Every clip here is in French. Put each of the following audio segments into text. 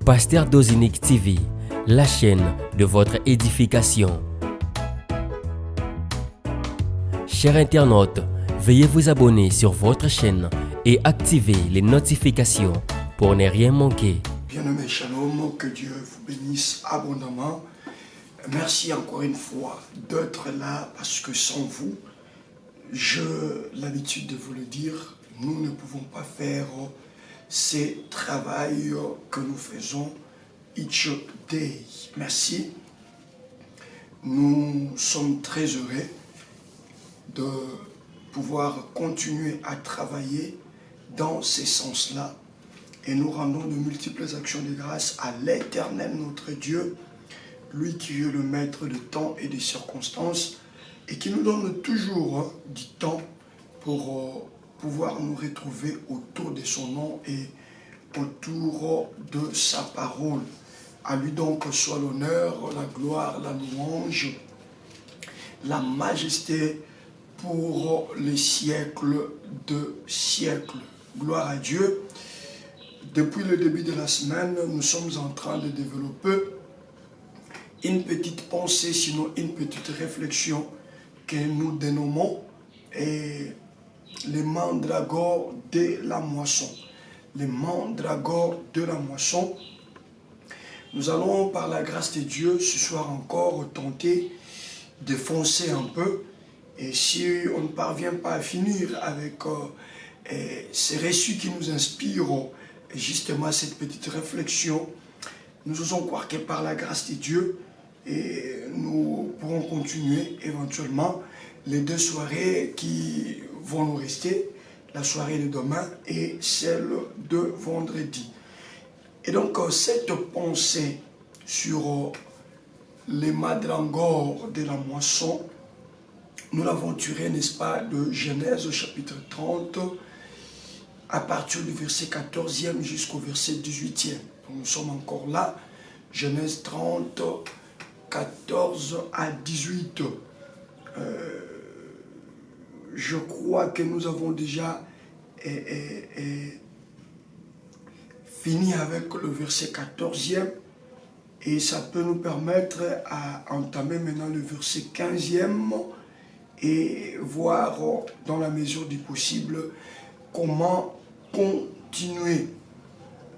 Pasteur Dozinique TV, la chaîne de votre édification. Chers internautes, veuillez vous abonner sur votre chaîne et activer les notifications pour ne rien manquer. Bien-aimés, shalom, que Dieu vous bénisse abondamment. Merci encore une fois d'être là parce que sans vous, j'ai l'habitude de vous le dire, nous ne pouvons pas faire ces travails que nous faisons each day. Merci. Nous sommes très heureux de pouvoir continuer à travailler dans ces sens-là. Et nous rendons de multiples actions de grâce à l'Éternel, notre Dieu, lui qui est le maître de temps et des circonstances, et qui nous donne toujours du temps pour pouvoir nous retrouver autour de son nom et autour de sa parole. À lui donc soit l'honneur, la gloire, la louange, la majesté pour les siècles de siècles. Gloire à Dieu. Depuis le début de la semaine, nous sommes en train de développer une petite pensée, sinon une petite réflexion que nous dénommons les mandragores de la moisson. Les mandragores de la moisson. Nous allons, par la grâce de Dieu, ce soir encore tenter de foncer un peu. Et si on ne parvient pas à finir avec ces récits qui nous inspirent justement cette petite réflexion, nous osons croire que par la grâce de Dieu, et nous pourrons continuer éventuellement les deux soirées qui vont nous rester, la soirée de demain et celle de vendredi. Et donc cette pensée sur les mandragores de la moisson, nous l'avons tirée, n'est-ce pas, de Genèse chapitre 30, à partir du verset 14e jusqu'au verset 18e. Donc nous sommes encore là, Genèse 30, 14 à 18. Je crois que nous avons déjà fini avec le verset 14e et ça peut nous permettre à entamer maintenant le verset 15e et voir dans la mesure du possible comment continuer.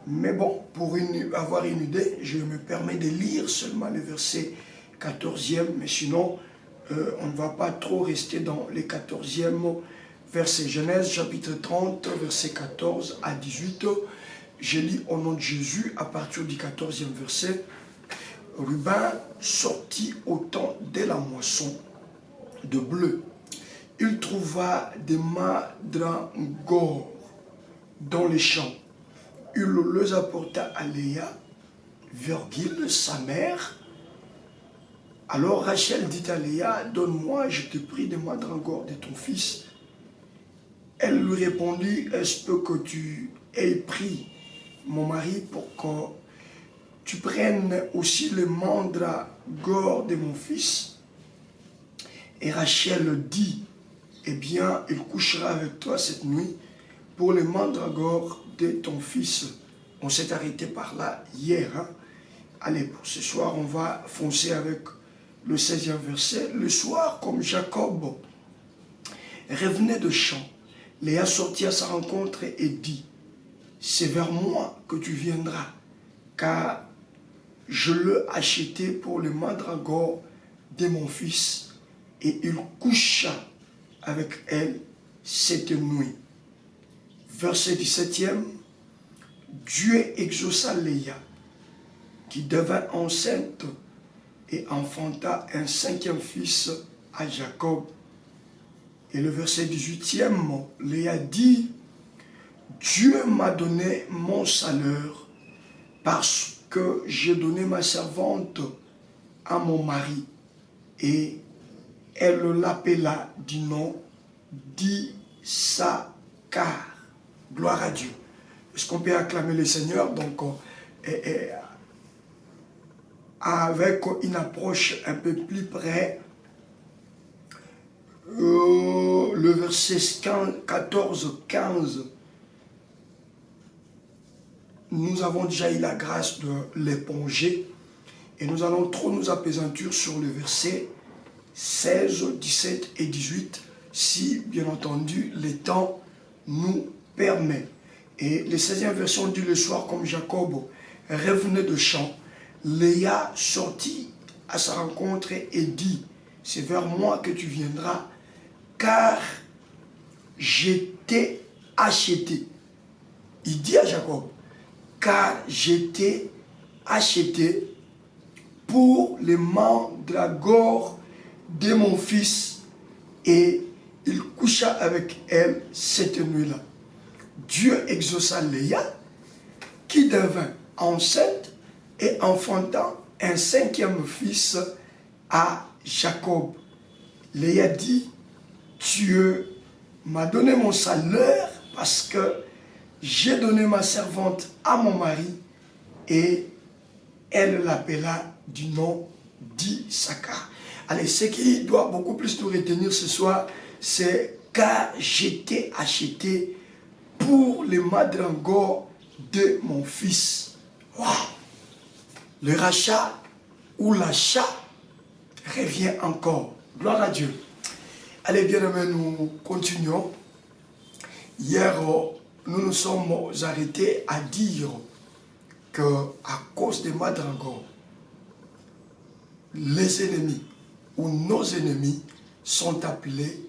Mais bon, pour avoir une idée, je me permets de lire seulement le verset 14e, mais sinon, on ne va pas trop rester dans les 14e versets. Genèse chapitre 30, verset 14 à 18. Je lis au nom de Jésus à partir du 14e verset. Ruben sortit au temps de la moisson de bleu. Il trouva des mandragores dans les champs. Il les apporta à Léa, virgule, sa mère. Alors Rachel dit à Léa, donne-moi, je te prie, des mandragores de ton fils. Elle lui répondit, est-ce que tu aies pris mon mari pour que tu prennes aussi les mandragores de mon fils? Et Rachel dit, eh bien, il couchera avec toi cette nuit pour les mandragores de ton fils. On s'est arrêté par là hier. Allez, pour ce soir, on va foncer avec le 16e verset. Le soir, comme Jacob revenait de champ, Léa sortit à sa rencontre et dit, c'est vers moi que tu viendras, car je l'ai acheté pour les mandragores de mon fils. Et il coucha avec elle cette nuit. Verset 17e, Dieu exauça Léa, qui devint enceinte et enfanta un 5e fils à Jacob. Et le verset 18e, Léa dit, Dieu m'a donné mon salaire parce que j'ai donné ma servante à mon mari. Et elle l'appela du nom d'Issachar. Gloire à Dieu. Est-ce qu'on peut acclamer le Seigneur? Donc, avec une approche un peu plus près, le verset 14-15 nous avons déjà eu la grâce de l'éponger et nous allons trop nous appesantir sur le verset 16, 17 et 18 si, bien entendu, le temps nous permet. Et le 16e verset, on dit: le soir, comme Jacob revenait de champ, Léa sortit à sa rencontre et dit: c'est vers moi que tu viendras, car j'étais acheté. Il dit à Jacob: car j'étais acheté pour les mandragores de mon fils. Et il coucha avec elle cette nuit-là. Dieu exauça Léa, qui devint enceinte et enfantant un 5e fils à Jacob. Léa dit: Dieu m'a donné mon salaire parce que j'ai donné ma servante à mon mari, et elle l'appela du nom d'Issachar. Allez, ce qui doit beaucoup plus nous retenir ce soir, c'est car j'étais acheté pour les mandragores de mon fils. Wow. Le rachat ou l'achat revient encore. Gloire à Dieu. Allez, bien aimés, nous continuons. Hier, nous nous sommes arrêtés à dire que à cause des mandragores, les ennemis ou nos ennemis sont appelés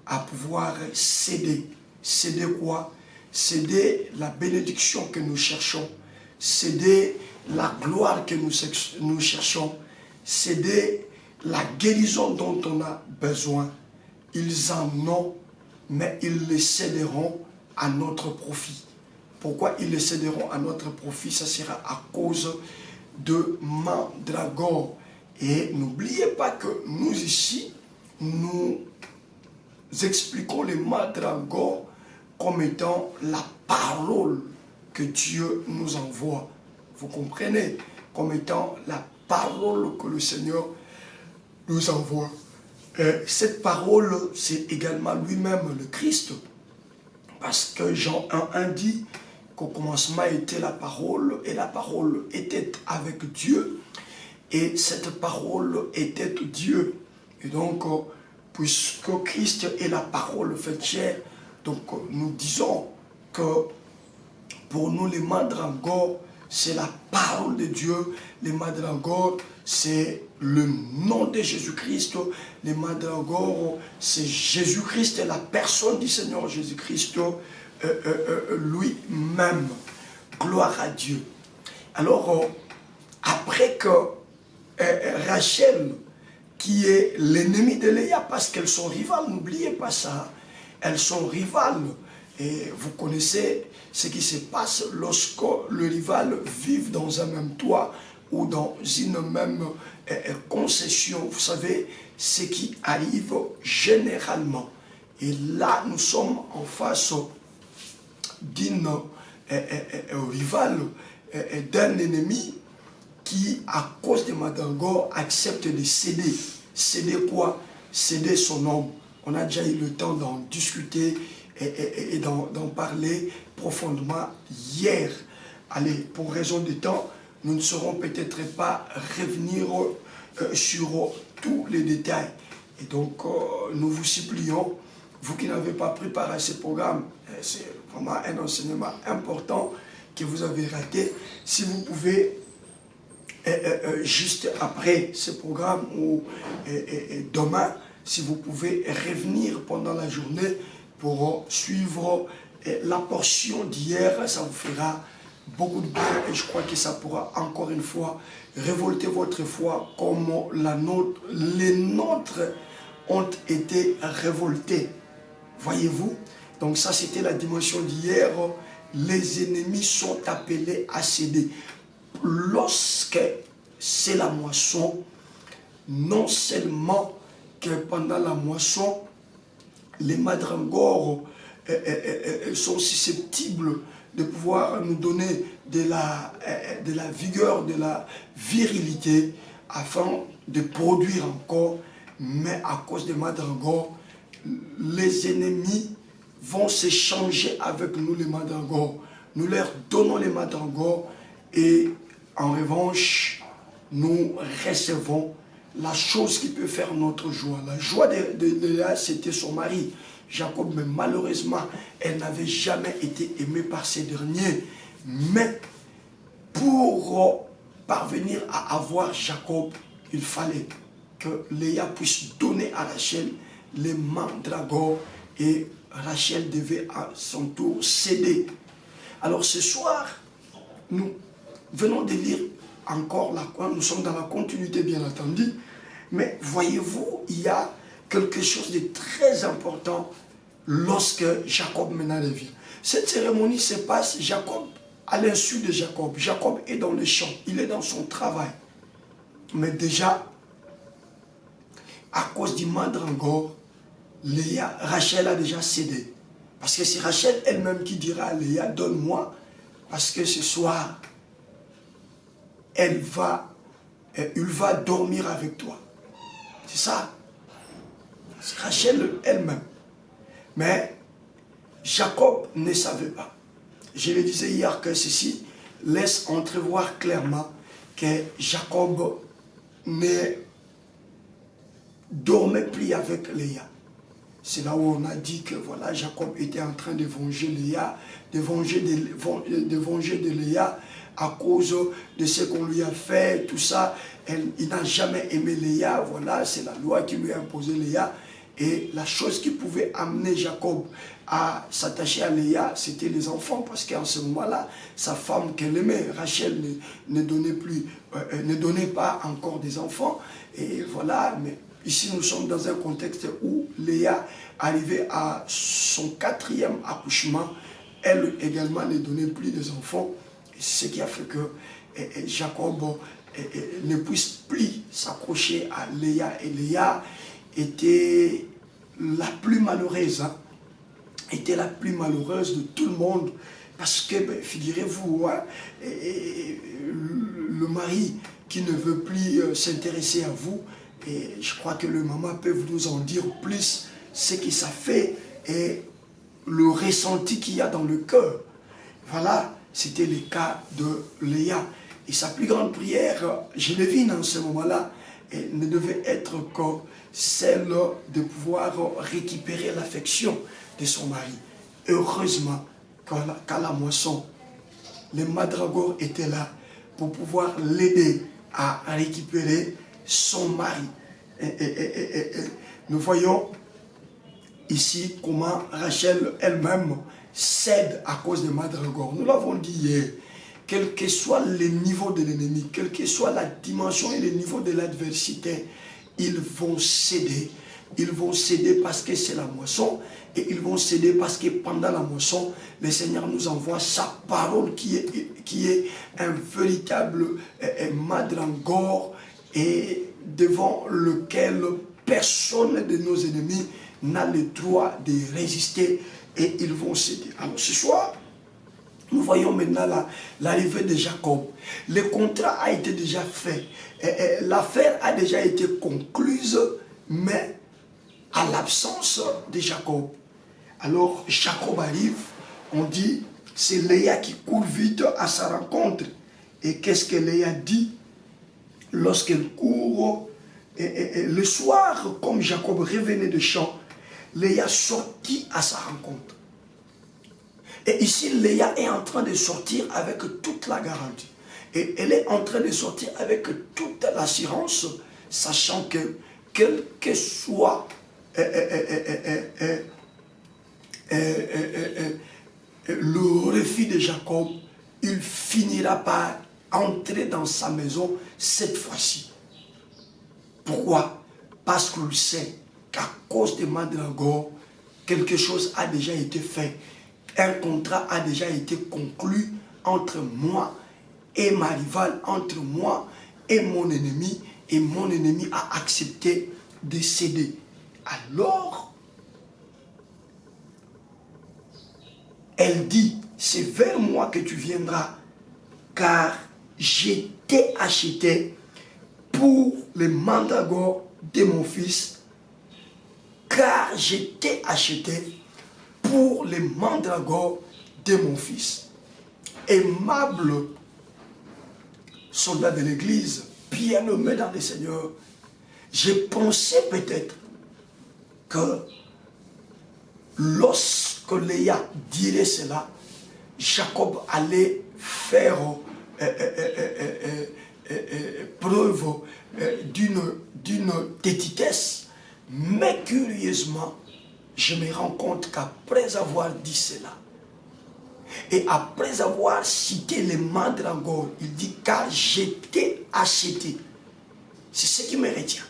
à pouvoir céder. Céder quoi? Céder la bénédiction que nous cherchons, céder la gloire que nous cherchons, céder la guérison dont on a besoin. Ils en ont, mais ils les céderont à notre profit. Pourquoi ils les céderont à notre profit? Ça sera à cause de mandragore. Et n'oubliez pas que nous ici, nous expliquons les mandragores comme étant la parole que Dieu nous envoie. Vous comprenez? Comme étant la parole que le Seigneur nous envoie. Cette parole, c'est également lui-même le Christ. Parce que Jean 1,1 dit qu'au commencement était la parole, et la parole était avec Dieu, et cette parole était Dieu. Et donc, puisque Christ est la parole faite chair, donc nous disons que pour nous les mandragores, c'est la parole de Dieu. Les mandragores, c'est le nom de Jésus-Christ. Les mandragores, c'est Jésus-Christ et la personne du Seigneur Jésus-Christ lui-même. Gloire à Dieu. Alors, après que Rachel, qui est l'ennemi de Léa, parce qu'elles sont rivales, n'oubliez pas ça, elles sont rivales. Et vous connaissez ce qui se passe lorsque le rival vit dans un même toit ou dans une même concession. Vous savez ce qui arrive généralement. Et là, nous sommes en face d'une rival, d'un ennemi qui, à cause de mandragore, accepte de céder. Céder quoi? Céder son homme. On a déjà eu le temps d'en discuter et d'en parler profondément hier. Allez, pour raison de temps, nous ne saurons peut-être pas revenir sur tous les détails. Et donc, nous vous supplions, vous qui n'avez pas préparé ce programme, c'est vraiment un enseignement important que vous avez raté. Si vous pouvez, juste après ce programme ou demain, si vous pouvez revenir pendant la journée pour suivre la portion d'hier, ça vous fera beaucoup de bien et je crois que ça pourra encore une fois révolter votre foi comme les nôtres ont été révoltés. Voyez-vous? Donc ça, c'était la dimension d'hier. Les ennemis sont appelés à céder. Lorsque c'est la moisson, non seulement que pendant la moisson, les mandragores sont susceptibles de pouvoir nous donner de la vigueur, de la virilité, afin de produire encore, mais à cause des mandragores, les ennemis vont s'échanger avec nous les mandragores. nous leur donnons les mandragores et en revanche, nous recevons la chose qui peut faire notre joie. La joie de Léa, c'était son mari, Jacob, mais malheureusement, elle n'avait jamais été aimée par ces derniers. Mais pour parvenir à avoir Jacob, il fallait que Léa puisse donner à Rachel les mandragores et Rachel devait à son tour céder. Alors ce soir, nous venons de lire encore, nous sommes dans la continuité bien entendu, mais voyez-vous, il y a quelque chose de très important lorsque Jacob maintenant revient. Cette cérémonie se passe, Jacob, à l'insu de Jacob. Jacob est dans le champ, il est dans son travail. Mais déjà, à cause du mandragore, Rachel a déjà cédé. Parce que c'est Rachel elle-même qui dira à Léa, donne-moi, parce que ce soir, il va dormir avec toi. C'est ça. C'est Rachel elle-même. Mais Jacob ne savait pas. Je le disais hier que ceci laisse entrevoir clairement que Jacob ne dormait plus avec Léa. C'est là où on a dit que voilà, Jacob était en train de venger Léa, de venger de Léa à cause de ce qu'on lui a fait, tout ça. Il n'a jamais aimé Léa, voilà, c'est la loi qui lui a imposé Léa. Et la chose qui pouvait amener Jacob à s'attacher à Léa, c'était les enfants, parce qu'en ce moment-là, sa femme qu'elle aimait, Rachel, ne donnait pas encore des enfants. Et voilà, mais ici nous sommes dans un contexte où Léa, arrivée à son 4e accouchement, elle également ne donnait plus des enfants. Et c'est ce qui a fait que Jacob ne puisse plus s'accrocher à Léa. Et Léa était la plus malheureuse, était la plus malheureuse de tout le monde, parce que, figurez-vous, le mari qui ne veut plus s'intéresser à vous, et je crois que le maman peut nous en dire plus ce que ça fait et le ressenti qu'il y a dans le cœur. Voilà, c'était le cas de Léa. Et sa plus grande prière, je devine en ce moment-là, ne devait être que celle de pouvoir récupérer l'affection de son mari. Heureusement qu'à la moisson, les mandragores étaient là pour pouvoir l'aider à récupérer son mari. Nous voyons ici comment Rachel elle-même cède à cause des mandragores. Nous l'avons dit hier, quel que soit le niveau de l'ennemi, quelle que soit la dimension et le niveau de l'adversité, ils vont céder. Ils vont céder parce que c'est la moisson et ils vont céder parce que pendant la moisson, le Seigneur nous envoie sa parole qui est un véritable mandragore et devant lequel personne de nos ennemis n'a le droit de résister et ils vont céder. Alors ce soir, nous voyons maintenant l'arrivée de Jacob. Le contrat a été déjà fait. L'affaire a déjà été concluse, mais à l'absence de Jacob. Alors Jacob arrive, on dit, c'est Léa qui court vite à sa rencontre. Et qu'est-ce que Léa dit lorsqu'elle court? Le soir, comme Jacob revenait de champ, Léa sortit à sa rencontre. Et ici, Léa est en train de sortir avec toute la garantie. Et elle est en train de sortir avec toute l'assurance, sachant que, quel que soit le refus de Jacob, il finira par entrer dans sa maison cette fois-ci. Pourquoi? Parce qu'il sait qu'à cause des mandragores, quelque chose a déjà été fait. Un contrat a déjà été conclu entre moi et ma rivale, entre moi et mon ennemi a accepté de céder. Alors, elle dit, c'est vers moi que tu viendras, car j'ai t'ai acheté pour les mandragores de mon fils, car j'ai t'ai acheté pour les mandragores de mon fils. aimable soldat de l'église, bien-aimé dans le Seigneur, j'ai pensé peut-être que lorsque Léa dirait cela, Jacob allait faire preuve d'une tétitesse. Mais curieusement, je me rends compte qu'après avoir dit cela, et après avoir cité les mandragores, il dit car j'étais acheté. C'est ce qui me retient.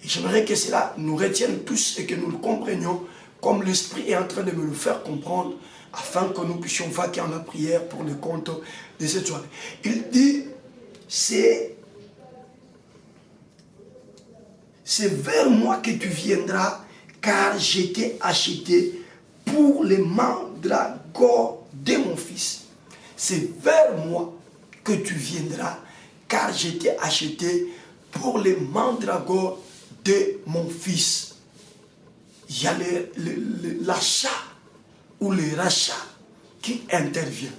Et j'aimerais que cela nous retienne tous et que nous le comprenions comme l'Esprit est en train de me le faire comprendre afin que nous puissions vaquer en la prière pour le compte de cette soirée. Il dit, c'est vers moi que tu viendras car j'étais acheté pour les mandragores de mon fils. C'est vers moi que tu viendras car j'étais acheté pour les mandragores de mon fils. Il y a l'achat ou le rachat qui intervient.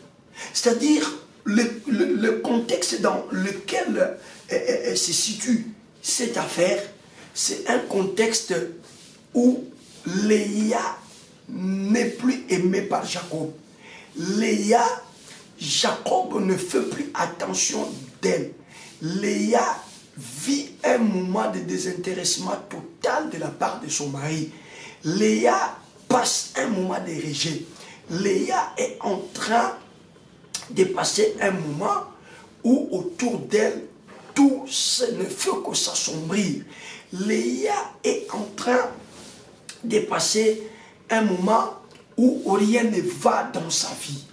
C'est-à-dire le contexte dans lequel se situe cette affaire, c'est un contexte où Léa n'est plus aimée par Jacob. Léa, Jacob ne fait plus attention d'elle. Léa vit un moment de désintéressement total de la part de son mari. Léa passe un moment de rejet. Léa est en train de passer un moment où autour d'elle, tout ne fait que s'assombrir. Léa est en train de passer un moment où rien ne va dans sa vie.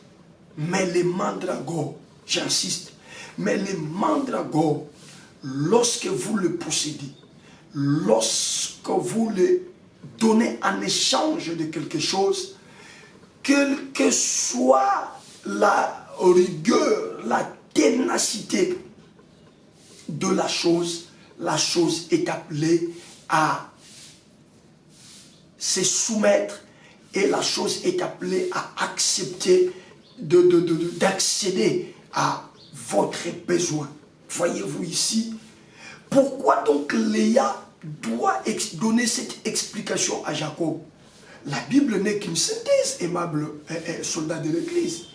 Mais les mandragores, j'insiste, mais les mandragores, lorsque vous le possédez, lorsque vous le donnez en échange de quelque chose, quelle que soit la rigueur, la ténacité de la chose est appelée à se soumettre et la chose est appelée à accepter d'accéder à votre besoin. Voyez-vous ici, pourquoi donc Léa doit donner cette explication à Jacob? La Bible n'est qu'une synthèse, aimable soldat de l'Église.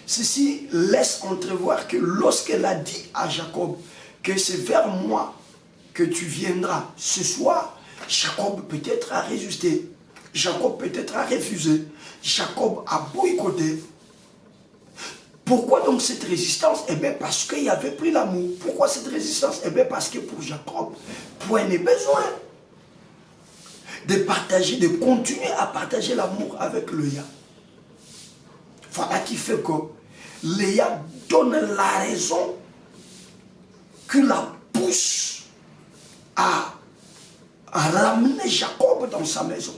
Ceci laisse entrevoir que lorsqu'elle a dit à Jacob que c'est vers moi que tu viendras ce soir, Jacob peut-être a résisté, Jacob peut-être a refusé, Jacob a boycotté. Pourquoi donc cette résistance? Eh bien parce qu'il avait pris l'amour. Pourquoi cette résistance? Eh bien parce que pour Jacob, point n'est besoin de partager, de continuer à partager l'amour avec Léa. Voilà qui fait que Léa donne la raison qui la pousse à ramener Jacob dans sa maison.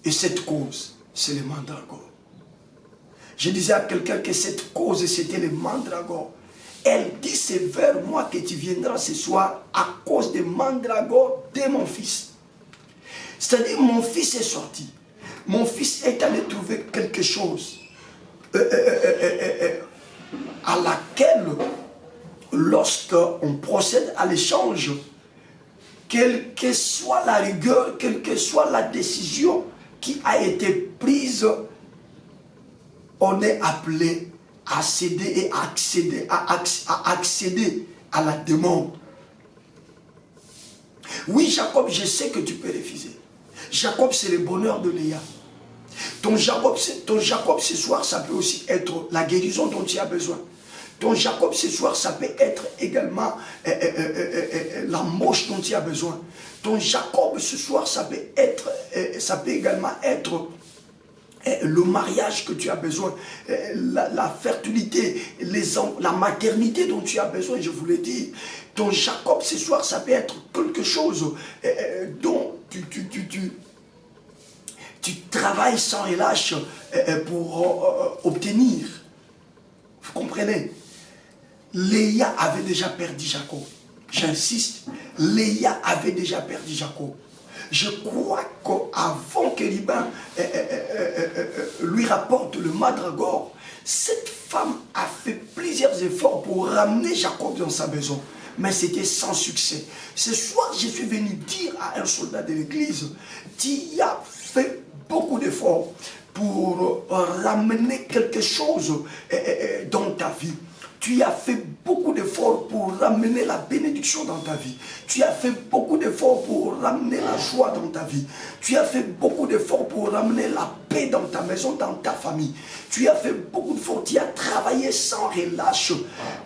Et cette cause, c'est les mandragores. Je disais à quelqu'un que cette cause, c'était les mandragores. Elle dit, c'est vers moi que tu viendras ce soir à cause des mandragores de mon fils. C'est-à-dire, mon fils est sorti. Mon fils est allé trouver quelque chose à laquelle, lorsqu'on procède à l'échange, quelle que soit la rigueur, quelle que soit la décision qui a été prise, on est appelé à céder et à accéder à la demande. Oui, Jacob, je sais que tu peux refuser. Jacob, c'est le bonheur de Léa. Ton Jacob ce soir, ça peut aussi être la guérison dont tu as besoin. Ton Jacob ce soir, ça peut être également l'embauche dont tu as besoin. Ton Jacob ce soir, ça peut également être le mariage que tu as besoin, la fertilité, la maternité dont tu as besoin, je vous l'ai dit. Ton Jacob ce soir, ça peut être quelque chose dont tu travailles sans relâche pour obtenir. Vous comprenez? Léa avait déjà perdu Jacob. J'insiste, Léa avait déjà perdu Jacob. Je crois qu'avant que Liban lui rapporte le mandragore, cette femme a fait plusieurs efforts pour ramener Jacob dans sa maison. Mais c'était sans succès. Ce soir, je suis venu dire à un soldat de l'église, tu as fait beaucoup d'efforts pour ramener quelque chose dans ta vie. Tu as fait beaucoup d'efforts pour ramener la bénédiction dans ta vie. Tu as fait beaucoup d'efforts pour ramener la joie dans ta vie. Tu as fait beaucoup d'efforts pour ramener la paix dans ta maison, dans ta famille. Tu as fait beaucoup d'efforts. Tu as travaillé sans relâche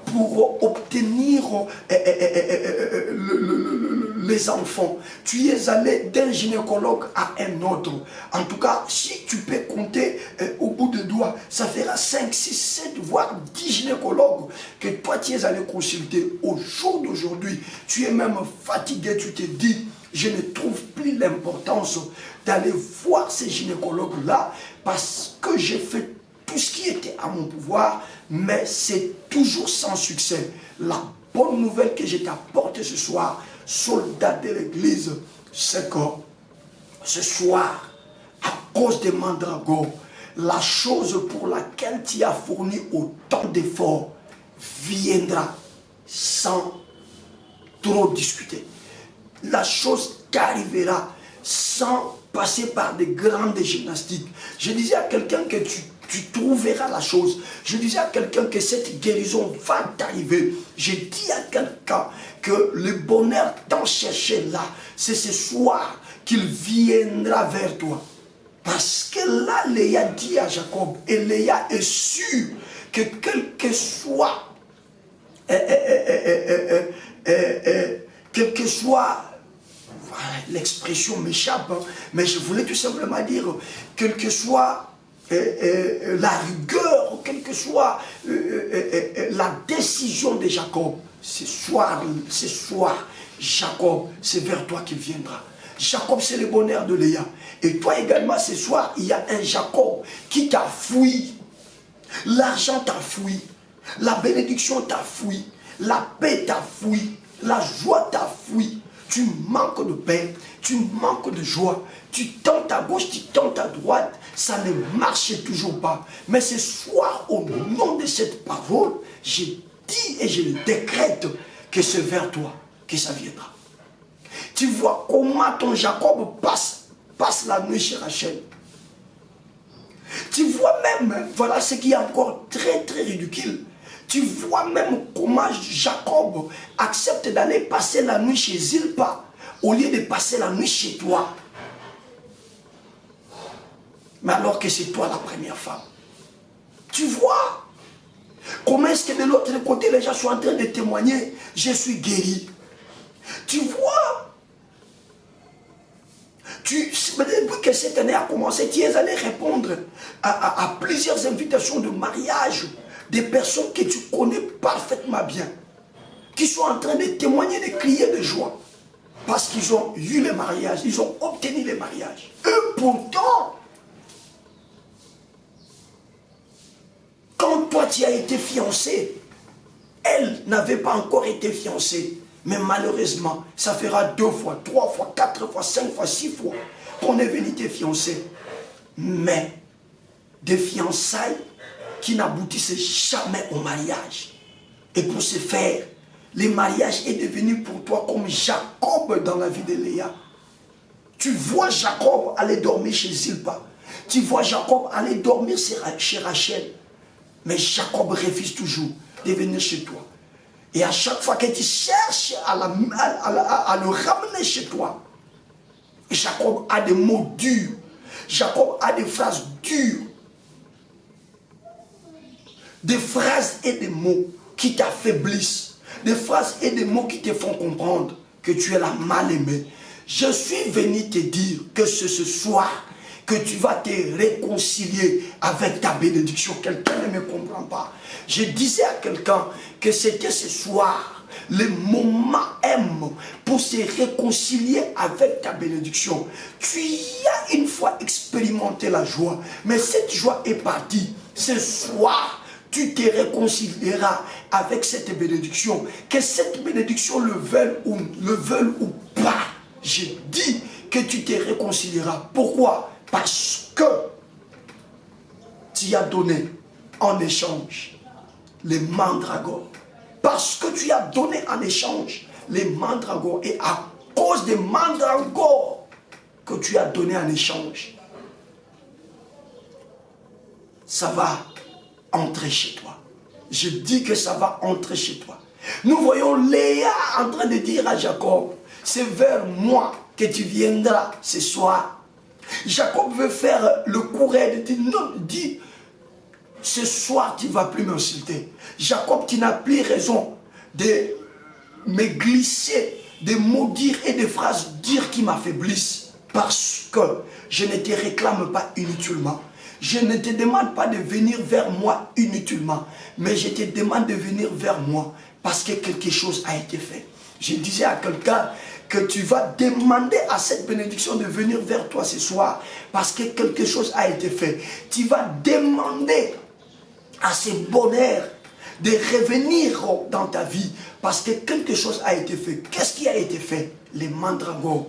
pour obtenir les enfants. Tu es allé d'un gynécologue à un autre. En tout cas, si tu peux compter au bout de doigts, ça fera 5, 6, 7, voire 10 gynécologues que toi tu es allé consulter. Au jour d'aujourd'hui, tu es même fatigué, tu te dis, je ne trouve plus l'importance d'aller voir ces gynécologues-là parce que j'ai fait tout ce qui était à mon pouvoir, mais c'est toujours sans succès. La bonne nouvelle que je t'apporte ce soir, soldat de l'église, c'est que ce soir, à cause des mandragores, la chose pour laquelle tu as fourni autant d'efforts viendra sans trop discuter. La chose t'arrivera sans passer par des grandes gymnastiques. Je disais à quelqu'un que tu trouveras la chose. Je disais à quelqu'un que cette guérison va t'arriver. Je dis à quelqu'un que le bonheur t'en cherchait là. C'est ce soir qu'il viendra vers toi. Parce que là, Léa dit à Jacob, et Léa est sûre que quel que soit l'expression m'échappe, hein, mais je voulais tout simplement dire, quelle que soit la rigueur, quelle que soit la décision de Jacob, ce soir, Jacob, c'est vers toi qu'il viendra. Jacob, c'est le bonheur de Léa. Et toi également, ce soir, il y a un Jacob qui t'a fui. L'argent t'a fui. La bénédiction t'a fui. La paix t'a fui. La joie t'a fui. Tu manques de paix. Tu manques de joie. Tu tentes à gauche, tu tentes à droite. Ça ne marche toujours pas. Mais ce soir, au nom de cette parole, je dis et je le décrète que c'est vers toi que ça viendra. Tu vois comment ton Jacob passe la nuit chez Rachel. Tu vois même, voilà ce qui est encore très très ridicule. Tu vois même comment Jacob accepte d'aller passer la nuit chez Zilpa au lieu de passer la nuit chez toi. Mais alors que c'est toi la première femme. Tu vois comment est-ce que de l'autre côté les gens sont en train de témoigner, je suis guéri. Tu vois, depuis que cette année a commencé, tu es allé répondre à plusieurs invitations de mariage des personnes que tu connais parfaitement bien, qui sont en train de témoigner, de crier de joie, parce qu'ils ont eu le mariage, ils ont obtenu le mariage. Eux, pourtant, quand toi tu as été fiancé, elle n'avait pas encore été fiancée. Mais malheureusement, ça fera 2 fois, 3 fois, 4 fois, 5 fois, 6 fois qu'on est venu te fiancer. Mais des fiançailles qui n'aboutissaient jamais au mariage. Et pour ce faire, le mariage est devenu pour toi comme Jacob dans la vie de Léa. Tu vois Jacob aller dormir chez Zilpa. Tu vois Jacob aller dormir chez Rachel. Mais Jacob refuse toujours de venir chez toi. Et à chaque fois que tu cherches à le ramener chez toi, Jacob a des mots durs. Jacob a des phrases dures. Des phrases et des mots qui t'affaiblissent. Des phrases et des mots qui te font comprendre que tu es la mal-aimée. Je suis venu te dire que c'est ce soir que tu vas te réconcilier avec ta bénédiction. Quelqu'un ne me comprend pas. Je disais à quelqu'un que c'était ce soir le moment M pour se réconcilier avec ta bénédiction. Tu y as une fois expérimenté la joie, mais cette joie est partie. Ce soir, tu te réconcilieras avec cette bénédiction. Que cette bénédiction le veuille ou pas, Je dis que tu te réconcilieras. Pourquoi? Parce que tu as donné en échange les mandragores. Parce que tu as donné en échange les mandragores. Et à cause des mandragores que tu as donné en échange, ça va entrer chez toi. Je dis que ça va entrer chez toi. Nous voyons Léa en train de dire à Jacob, c'est vers moi que tu viendras ce soir. Jacob veut faire le courrier de dire, non, dis, ce soir tu ne vas plus m'insulter. Jacob, tu n'as plus raison de me glisser des mots dire et des phrases dire qui m'affaiblissent. Parce que je ne te réclame pas inutilement. Je ne te demande pas de venir vers moi inutilement. Mais je te demande de venir vers moi parce que quelque chose a été fait. Je disais à quelqu'un que tu vas demander à cette bénédiction de venir vers toi ce soir parce que quelque chose a été fait. Tu vas demander à ce bonheur de revenir dans ta vie parce que quelque chose a été fait. Qu'est-ce qui a été fait? Les mandragores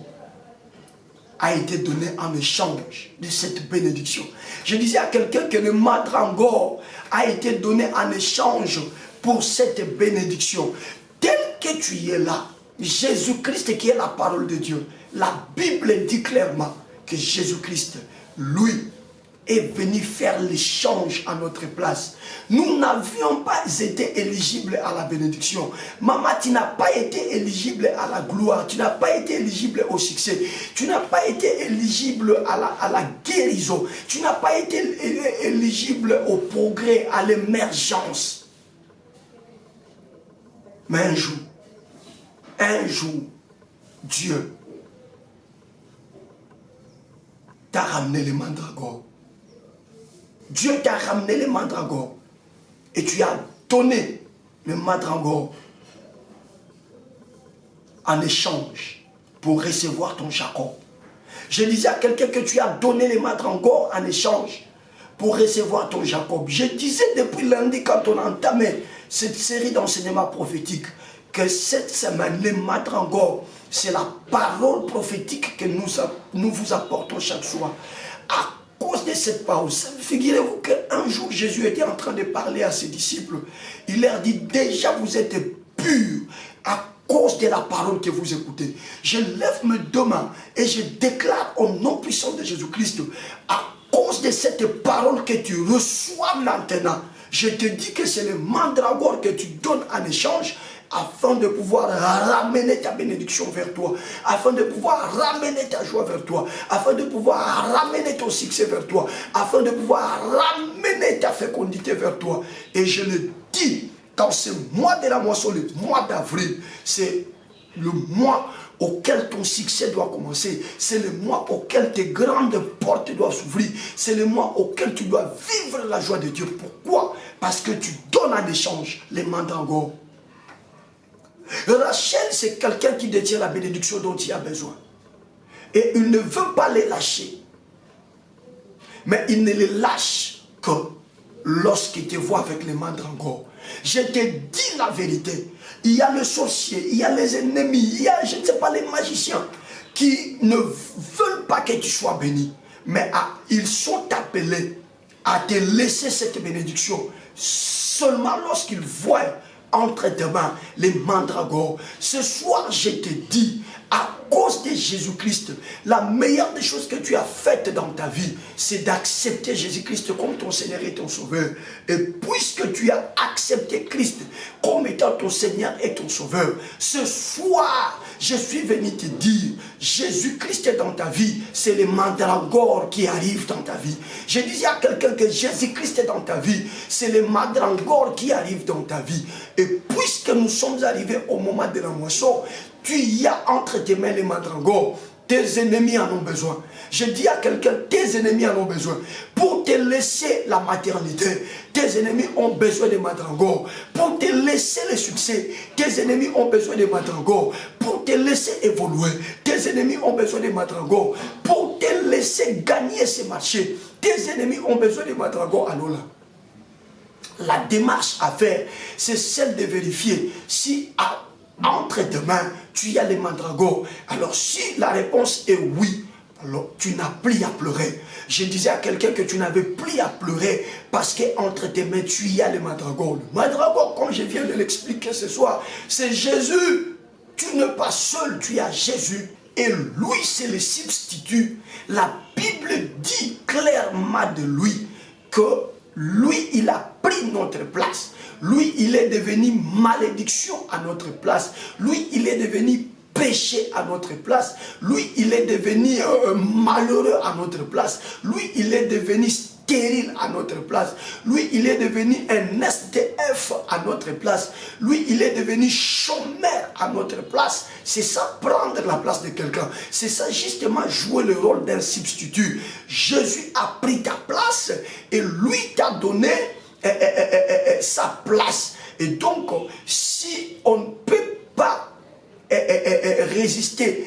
a été donné en échange de cette bénédiction. Je disais à quelqu'un que le mandragore a été donné en échange pour cette bénédiction. Tel que tu es là, Jésus-Christ qui est la parole de Dieu, la Bible dit clairement que Jésus-Christ, lui, est venu faire l'échange à notre place. Nous n'avions pas été éligibles à la bénédiction. Maman, tu n'as pas été éligible à la gloire. Tu n'as pas été éligible au succès. Tu n'as pas été éligible à la guérison. Tu n'as pas été éligible au progrès, à l'émergence. Mais un jour, Dieu t'a ramené les mandragores. Dieu t'a ramené les mandragores et tu as donné les mandragores en échange pour recevoir ton Jacob. Je disais à quelqu'un que tu as donné les mandragores en échange pour recevoir ton Jacob. Je disais depuis lundi quand on entamait cette série d'enseignements prophétiques que cette semaine, les mandragores, c'est la parole prophétique que nous vous apportons chaque soir. À cause de cette parole, figurez-vous qu'un jour Jésus était en train de parler à ses disciples. Il leur dit, déjà vous êtes purs à cause de la parole que vous écoutez. Je lève mes deux mains et je déclare au nom puissant de Jésus-Christ, à cause de cette parole que tu reçois maintenant, je te dis que c'est le mandragore que tu donnes en échange afin de pouvoir ramener ta bénédiction vers toi, afin de pouvoir ramener ta joie vers toi, afin de pouvoir ramener ton succès vers toi, afin de pouvoir ramener ta fécondité vers toi. Et je le dis, dans ce mois de la moisson, le mois d'avril, c'est le mois auquel ton succès doit commencer. C'est le mois auquel tes grandes portes doivent s'ouvrir. C'est le mois auquel tu dois vivre la joie de Dieu. Pourquoi? Parce que tu donnes en échange les mandragores. Rachel, c'est quelqu'un qui détient la bénédiction dont il a besoin. Et il ne veut pas les lâcher. Mais il ne les lâche que lorsqu'il te voit avec les mandragores. Je te dis la vérité. Il y a le sorcier, il y a les ennemis, il y a, je ne sais pas, les magiciens qui ne veulent pas que tu sois béni. Mais ils sont appelés à te laisser cette bénédiction seulement lorsqu'ils voient entre tes mains les mandragores. Ce soir, je te dis, à cause de Jésus-Christ, la meilleure des choses que tu as faites dans ta vie, c'est d'accepter Jésus-Christ comme ton Seigneur et ton Sauveur. Et puisque tu as accepté Christ comme étant ton Seigneur et ton Sauveur, ce soir, je suis venu te dire, Jésus-Christ est dans ta vie, c'est les mandragores qui arrivent dans ta vie. Je disais à quelqu'un que Jésus-Christ est dans ta vie, c'est les mandragores qui arrivent dans ta vie. Et puisque nous sommes arrivés au moment de la moisson, tu y as entre tes mains les mandragores. Tes ennemis en ont besoin. Je dis à quelqu'un, tes ennemis en ont besoin. Pour te laisser la maternité, tes ennemis ont besoin de mandragores. Pour te laisser le succès, tes ennemis ont besoin de mandragores. Pour te laisser évoluer, tes ennemis ont besoin de mandragores. Pour te laisser gagner ces marchés, tes ennemis ont besoin de mandragores. Alors là, la démarche à faire, c'est celle de vérifier si entre tes mains, tu as les mandragores. Alors si la réponse est oui, alors tu n'as plus à pleurer. Je disais à quelqu'un que tu n'avais plus à pleurer parce qu'entre tes mains, tu y as les mandragores. Le mandragore, comme je viens de l'expliquer ce soir, c'est Jésus. Tu n'es pas seul, tu as Jésus. Et lui, c'est le substitut. La Bible dit clairement de lui que lui, il a pris notre place. Lui, il est devenu malédiction à notre place. Lui, il est devenu péché à notre place. Lui, il est devenu malheureux à notre place. Lui, il est devenu stérile à notre place. Lui, il est devenu un SDF à notre place. Lui, il est devenu chômeur à notre place. C'est ça, prendre la place de quelqu'un. C'est ça, justement, jouer le rôle d'un substitut. Jésus a pris ta place et lui t'a donné sa place. Et donc, si on ne peut pas résister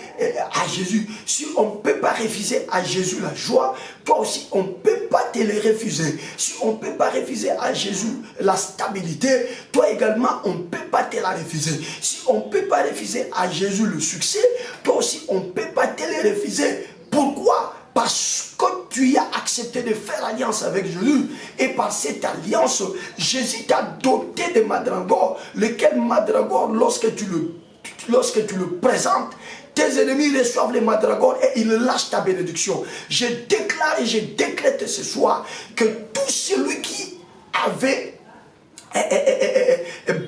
à Jésus, si on ne peut pas refuser à Jésus la joie, toi aussi on ne peut pas te le refuser. Si on ne peut pas refuser à Jésus la stabilité, toi également on ne peut pas te la refuser. Si on ne peut pas refuser à Jésus le succès, toi aussi on ne peut pas te le refuser. Pourquoi? Parce que tu as accepté de faire alliance avec Jésus. Et par cette alliance, Jésus t'a doté de mandragore, lequel mandragore, lorsque tu le présentes, tes ennemis reçoivent les mandragores et ils lâchent ta bénédiction. Je déclare et je décrète ce soir que tout celui qui avait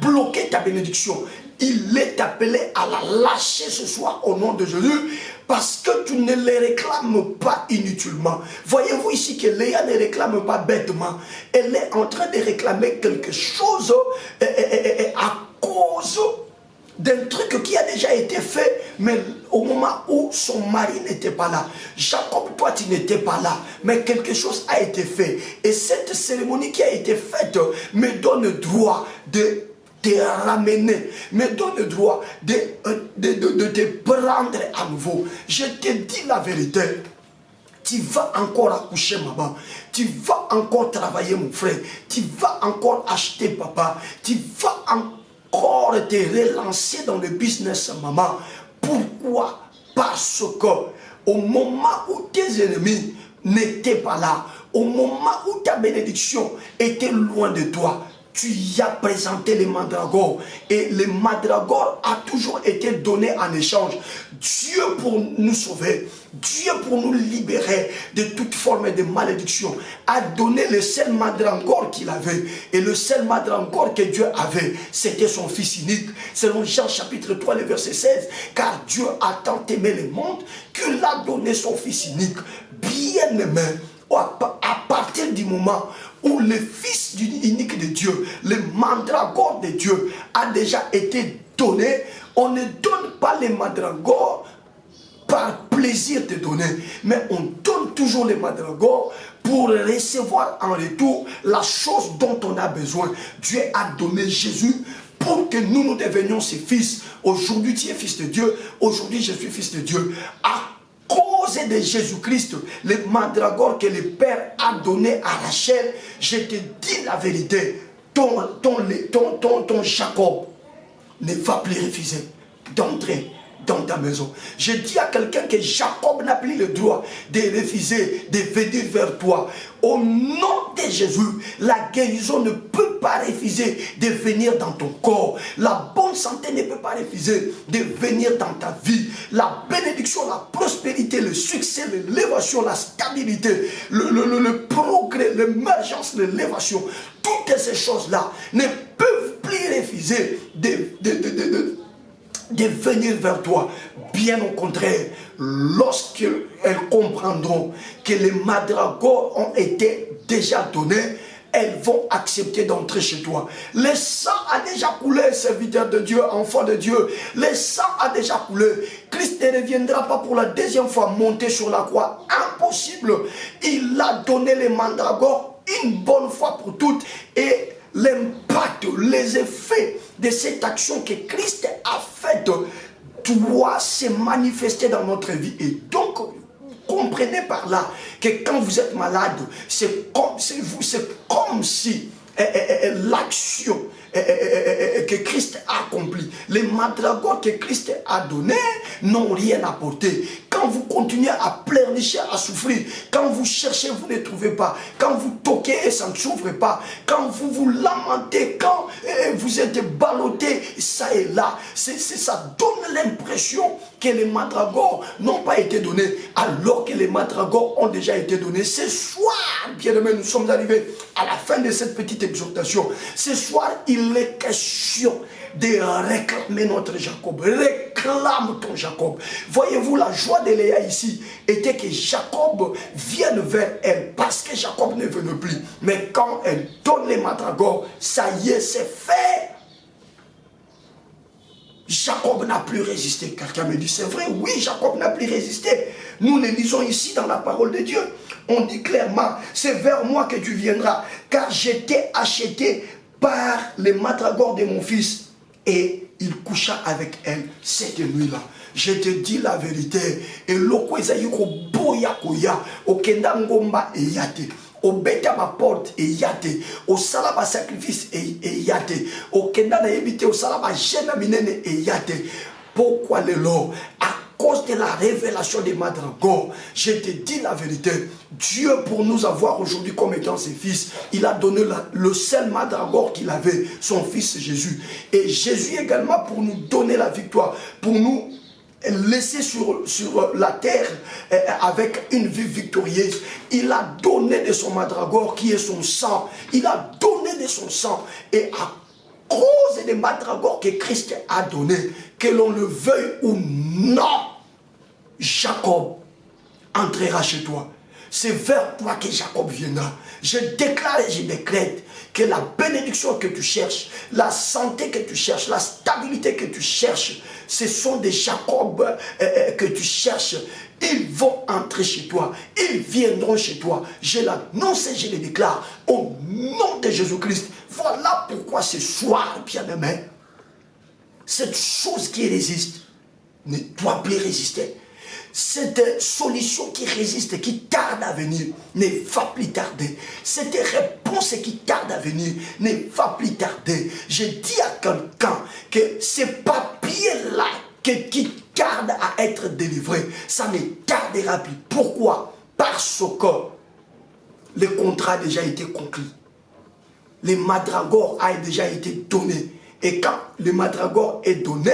bloqué ta bénédiction, il est appelé à la lâcher ce soir au nom de Jésus, parce que tu ne les réclames pas inutilement. Voyez-vous ici que Léa ne réclame pas bêtement. Elle est en train de réclamer quelque chose à cause d'un truc qui a déjà été fait, mais au moment où son mari n'était pas là. Jacob, toi tu n'étais pas là, mais quelque chose a été fait. Et cette cérémonie qui a été faite me donne droit de te ramener, me donne le droit de te prendre à nouveau. Je te dis la vérité. Tu vas encore accoucher, maman. Tu vas encore travailler, mon frère. Tu vas encore acheter, papa. Tu vas encore te relancer dans le business, maman. Pourquoi? Parce que au moment où tes ennemis n'étaient pas là, au moment où ta bénédiction était loin de toi, tu y as présenté les mandragores. Et les mandragores a toujours été donné en échange. Dieu pour nous sauver, Dieu pour nous libérer de toute forme de malédiction, a donné le seul mandragore qu'il avait. Et le seul mandragore que Dieu avait, c'était son Fils unique. Selon Jean chapitre 3, le verset 16. Car Dieu a tant aimé le monde qu'il a donné son Fils unique. Bien aimé, à partir du moment où le Fils unique de Dieu, le mandragore de Dieu a déjà été donné, on ne donne pas les mandragores par plaisir de donner, mais on donne toujours les mandragores pour recevoir en retour la chose dont on a besoin. Dieu a donné Jésus pour que nous devenions ses fils. Aujourd'hui tu es fils de Dieu, aujourd'hui je suis fils de Dieu. À cause de Jésus-Christ, le mandragore que le Père a donné à Rachel, je te dis la vérité, ton Jacob ne va plus refuser d'entrer dans ta maison. Je dis à quelqu'un que Jacob n'a plus le droit de refuser de venir vers toi. Au nom de Jésus, la guérison ne peut pas refuser de venir dans ton corps. La bonne santé ne peut pas refuser de venir dans ta vie. La bénédiction, la prospérité, le succès, l'élévation, la stabilité, le progrès, l'émergence, l'élévation, toutes ces choses-là ne peuvent plus refuser de venir vers toi. Bien au contraire, lorsqu'elles comprendront que les mandragores ont été déjà donnés, elles vont accepter d'entrer chez toi. Le sang a déjà coulé, serviteur de Dieu, enfant de Dieu. Le sang a déjà coulé. Christ ne reviendra pas pour la deuxième fois monter sur la croix. Impossible. Il a donné les mandragores une bonne fois pour toutes. Et l'impact, les effets de cette action que Christ a faite doit se manifester dans notre vie. Et donc, comprenez par là que quand vous êtes malade, c'est comme si l'action que Christ a accompli, les mandragores que Christ a donnés n'ont rien apporté. Quand vous continuez à pleurnicher, à souffrir, quand vous cherchez, vous ne trouvez pas, quand vous toquez et ça ne s'ouvre pas, quand vous vous lamentez, quand vous êtes ballotté, ça et là, ça donne l'impression que les mandragores n'ont pas été donnés, alors que les mandragores ont déjà été donnés. Ce soir, bien-aimés, nous sommes arrivés à la fin de cette petite exhortation. Ce soir, il est question de réclamer notre Jacob. Réclame ton Jacob. Voyez-vous, la joie de Léa ici était que Jacob vienne vers elle, parce que Jacob ne venait plus. Mais quand elle donne les mandragores, ça y est, c'est fait. Jacob n'a plus résisté. Quelqu'un me dit, c'est vrai, oui, Jacob n'a plus résisté. Nous le lisons ici dans la parole de Dieu. On dit clairement, c'est vers moi que tu viendras, car j'étais acheté par les mandragores de mon fils. Et il coucha avec elle cette nuit-là. Je te dis la vérité. Et loko ezayiko boya koya, okenda ngomba eyate. Au bêta ma porte et yate, au salaba sacrifice et yate, au kenda na éviter au salaba gêne minene et yate. Pourquoi le lot? À cause de la révélation des mandragores, je te dis la vérité. Dieu, pour nous avoir aujourd'hui comme étant ses fils, il a donné le seul mandragore qu'il avait, son fils Jésus. Et Jésus également pour nous donner la victoire, pour nous laissé sur la terre avec une vie victorieuse. Il a donné de son mandragore qui est son sang. Il a donné de son sang. Et à cause des mandragores que Christ a donné, que l'on le veuille ou non, Jacob entrera chez toi. C'est vers toi que Jacob viendra. Je déclare et je décrète que la bénédiction que tu cherches, la santé que tu cherches, la stabilité que tu cherches, ce sont des Jacob que tu cherches. Ils vont entrer chez toi. Ils viendront chez toi. Je l'annonce et je le déclare au nom de Jésus-Christ. Voilà pourquoi ce soir, bien-aimé, cette chose qui résiste ne doit plus résister. Cette solution qui résiste, qui tarde à venir, ne va plus tarder. Cette réponse qui tarde à venir, ne va plus tarder. Je dis à quelqu'un que ces papiers-là qui tardent à être délivrés, ça ne tardera plus. Pourquoi? Parce que le contrat a déjà été conclu. Le mandragore a déjà été donné. Et quand le mandragore est donné,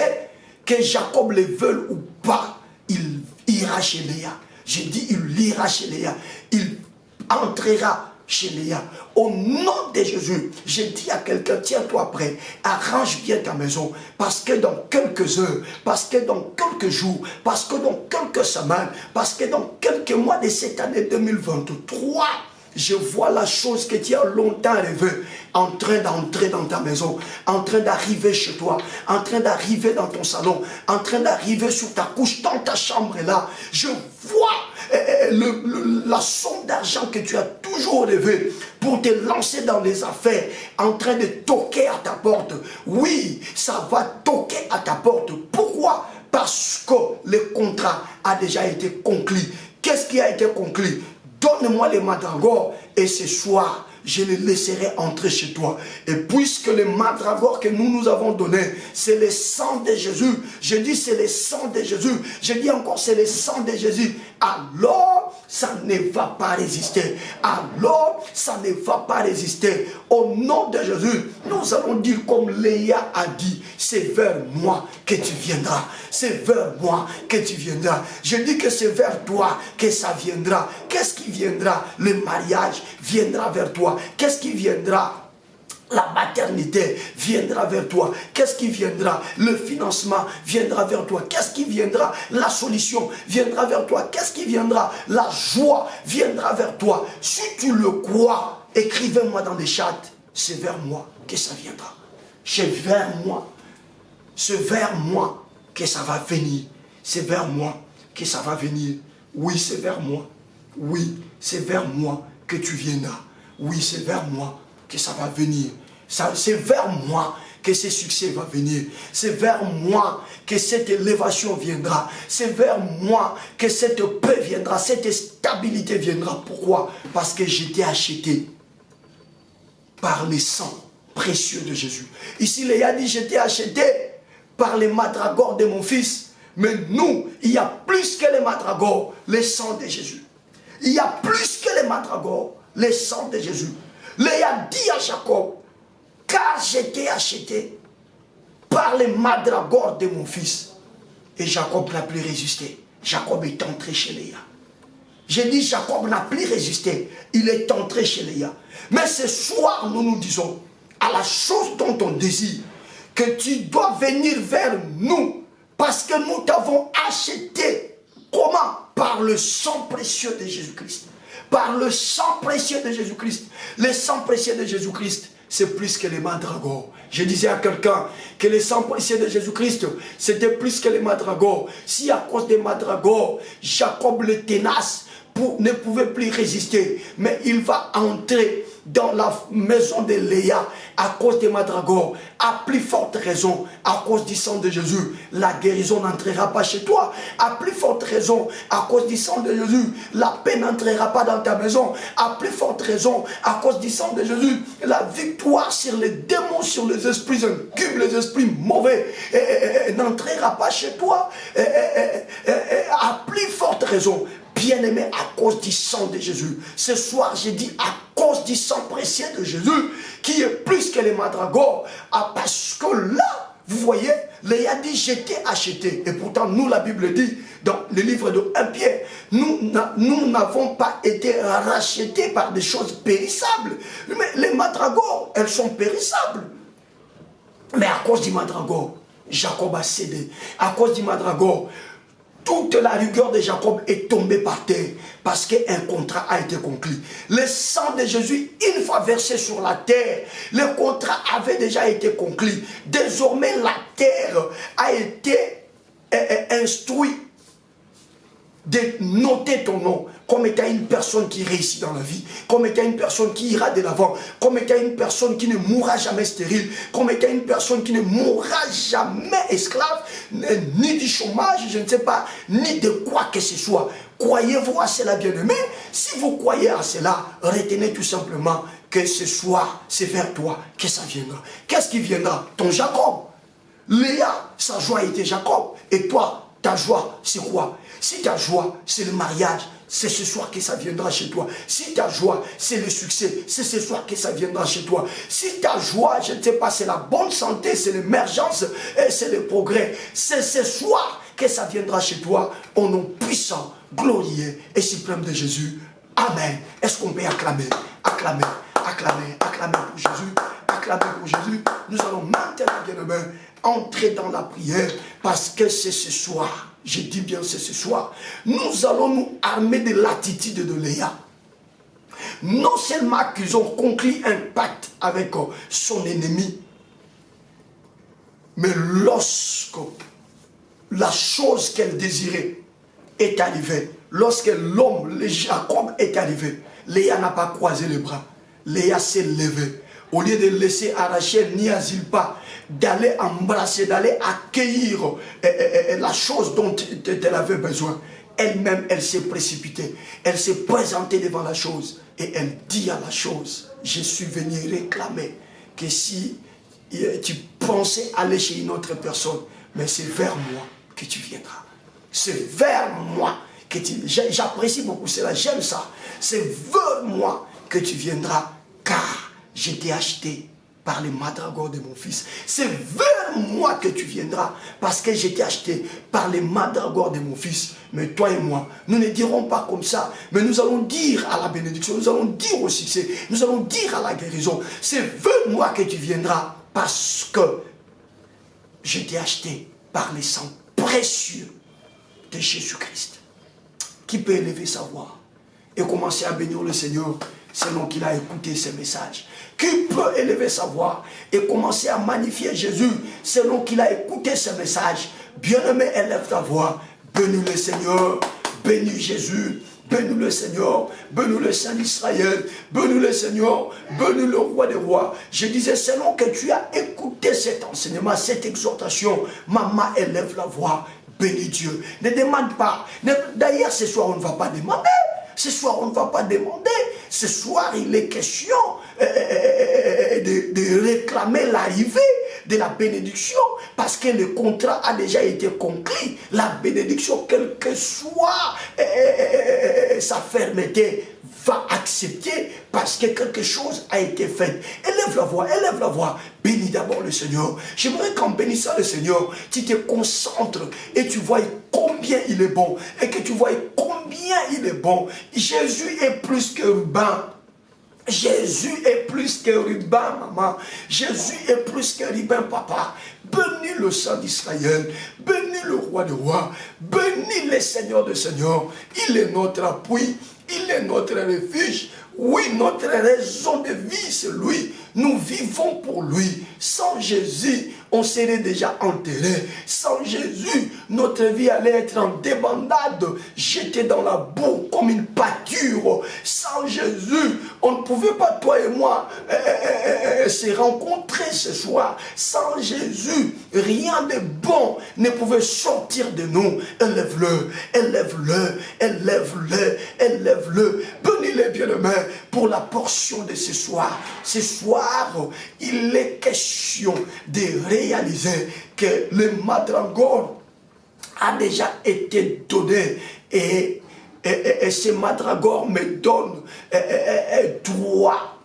que Jacob le veuille ou pas, il ira chez Léa. J'ai dit, il ira chez Léa. Il entrera chez Léa. Au nom de Jésus, j'ai dit à quelqu'un, tiens-toi prêt, arrange bien ta maison, parce que dans quelques heures, parce que dans quelques jours, parce que dans quelques semaines, parce que dans quelques mois de cette année 2023, je vois la chose que tu as longtemps rêvé en train d'entrer dans ta maison, en train d'arriver chez toi, en train d'arriver dans ton salon, en train d'arriver sur ta couche, dans ta chambre là. Je vois la somme d'argent que tu as toujours rêvé pour te lancer dans les affaires, en train de toquer à ta porte. Oui, ça va toquer à ta porte. Pourquoi? Parce que le contrat a déjà été conclu. Qu'est-ce qui a été conclu? Donne-moi les mandragores et ce soir, je les laisserai entrer chez toi. Et puisque les mandragores que nous avons donnés, c'est le sang de Jésus. Je dis c'est le sang de Jésus. Je dis encore c'est le sang de Jésus. Alors, ça ne va pas résister. Alors, ça ne va pas résister. Au nom de Jésus, nous allons dire comme Léa a dit, c'est vers moi que tu viendras. C'est vers moi que tu viendras. Je dis que c'est vers toi que ça viendra. Qu'est-ce qui viendra? Le mariage viendra vers toi. Qu'est-ce qui viendra? La maternité viendra vers toi. Qu'est-ce qui viendra? Le financement viendra vers toi. Qu'est-ce qui viendra? La solution viendra vers toi. Qu'est-ce qui viendra? La joie viendra vers toi. Si tu le crois, écrivez-moi dans les chats. C'est vers moi que ça viendra. C'est vers moi. C'est vers moi que ça va venir. C'est vers moi que ça va venir. Oui, c'est vers moi. Oui, c'est vers moi que tu viendras. Oui, c'est vers moi que ça va venir. C'est vers moi que ce succès va venir. C'est vers moi que cette élévation viendra. C'est vers moi que cette paix viendra, cette stabilité viendra. Pourquoi? Parce que j'étais acheté par le sang précieux de Jésus. Ici, Léa dit, j'étais acheté par les mandragores de mon fils. Mais nous, il y a plus que les mandragores, le sang de Jésus. Il y a plus que les mandragores, le sang de Jésus. Léa dit à Jacob, car j'étais acheté par les mandragores de mon fils. Et Jacob n'a plus résisté. Jacob est entré chez Léa. J'ai dit, Jacob n'a plus résisté. Il est entré chez Léa. Mais ce soir, nous nous disons, à la chose dont on désire, que tu dois venir vers nous, parce que nous t'avons acheté. Comment? Par le sang précieux de Jésus-Christ. Par le sang précieux de Jésus-Christ. Le sang précieux de Jésus-Christ, c'est plus que les mandragores. Je disais à quelqu'un que le sang précieux de Jésus-Christ, c'était plus que les mandragores. Si à cause des mandragores, Jacob le tenace, ne pouvait plus résister, mais il va entrer dans la maison de Léa à cause des mandragores, à plus forte raison, à cause du sang de Jésus, la guérison n'entrera pas chez toi. À plus forte raison, à cause du sang de Jésus, la paix n'entrera pas dans ta maison. À plus forte raison, à cause du sang de Jésus, la victoire sur les démons, sur les esprits incubes, les esprits mauvais, n'entrera pas chez toi. À plus forte raison, bien-aimé, à cause du sang de Jésus. Ce soir, j'ai dit à cause du sang précieux de Jésus, qui est plus que les mandragores. Parce que là, vous voyez, Léa dit, j'étais acheté. Et pourtant, nous, la Bible dit, dans le livre de 1 Pierre, nous n'avons pas été rachetés par des choses périssables. Mais les mandragores, elles sont périssables. Mais à cause du mandragore, Jacob a cédé. À cause du mandragore, toute la rigueur de Jacob est tombée par terre parce qu'un contrat a été conclu. Le sang de Jésus, une fois versé sur la terre, le contrat avait déjà été conclu. Désormais, la terre a été instruite de noter ton nom comme étant une personne qui réussit dans la vie, comme étant une personne qui ira de l'avant, comme étant une personne qui ne mourra jamais stérile, comme étant une personne qui ne mourra jamais esclave, ni du chômage, je ne sais pas, ni de quoi que ce soit. Croyez-vous à cela, bien-aimé? Si vous croyez à cela, retenez tout simplement que ce soir, c'est vers toi que ça viendra. Qu'est-ce qui viendra? Ton Jacob. Léa, sa joie était Jacob. Et toi, ta joie, c'est quoi? Si ta joie, c'est le mariage, c'est ce soir que ça viendra chez toi. Si ta joie, c'est le succès, c'est ce soir que ça viendra chez toi. Si ta joie, je ne sais pas, c'est la bonne santé, c'est l'émergence, c'est le progrès, c'est ce soir que ça viendra chez toi, au nom puissant, glorieux et suprême de Jésus. Amen. Est-ce qu'on peut acclamer, acclamer, acclamer, acclamer pour Jésus, acclamer pour Jésus? Nous allons maintenant, bien-aimés, entrer dans la prière parce que c'est ce soir. Je dis bien c'est ce soir. Nous allons nous armer de l'attitude de Léa. Non seulement qu'ils ont conclu un pacte avec son ennemi, mais lorsque la chose qu'elle désirait est arrivée, lorsque l'homme, le Jacob est arrivé, Léa n'a pas croisé les bras. Léa s'est levée. Au lieu de laisser à Rachel ni à Zilpa d'aller embrasser, d'aller accueillir la chose dont elle avait besoin, elle-même, elle s'est précipitée. Elle s'est présentée devant la chose et elle dit à la chose, je suis venu réclamer que si tu pensais aller chez une autre personne, mais c'est vers moi que tu viendras. C'est vers moi que tu... J'apprécie beaucoup cela, j'aime ça. C'est vers moi que tu viendras, car je t'ai acheté par les mandragores de mon fils. C'est vers moi que tu viendras, parce que je t'ai acheté par les mandragores de mon fils. Mais toi et moi, nous ne dirons pas comme ça, mais nous allons dire à la bénédiction, nous allons dire au succès, nous allons dire à la guérison. C'est vers moi que tu viendras, parce que je t'ai acheté par les sangs précieux de Jésus-Christ. Qui peut élever sa voix et commencer à bénir le Seigneur selon qu'il a écouté ses messages? Qui peut élever sa voix et commencer à magnifier Jésus selon qu'il a écouté ses messages? Bien-aimé, élève ta voix. Bénis le Seigneur, bénis Jésus, bénis le Seigneur, bénis le Saint d'Israël, bénis le Seigneur, bénis le Roi des Rois. Je disais, selon que tu as écouté cet enseignement, cette exhortation, maman, élève la voix, bénis Dieu. Ne demande pas. D'ailleurs, ce soir, on ne va pas demander. Ce soir, on ne va pas demander. Ce soir, il est question de réclamer l'arrivée de la bénédiction, parce que le contrat a déjà été conclu. La bénédiction, quelle que soit sa fermeté, va accepter parce que quelque chose a été fait. Élève la voix, bénis d'abord le Seigneur. J'aimerais qu'en bénissant le Seigneur, tu te concentres et tu vois combien il est bon, et que tu vois combien il est bon. Jésus est plus que ruban. Jésus est plus que ruban, maman. Jésus est plus que ruban, papa. Bénis le sang d'Israël. Bénis le roi des rois. Bénis le Seigneur des seigneurs. Il est notre appui. Il est notre refuge. Oui, notre raison de vie, c'est lui. Nous vivons pour lui. Sans Jésus, on serait déjà enterré. Sans Jésus, notre vie allait être en débandade, jetée dans la boue comme une pâture. Sans Jésus, on ne pouvait pas, toi et moi, se rencontrer ce soir. Sans Jésus, rien de bon ne pouvait sortir de nous. Élève-le, élève-le, élève-le, élève-le. Bénis-le, bien-aimé, pour la portion de ce soir. Ce soir, il est question de réaliser que le mandragore a déjà été donné, et ce mandragore me donne droit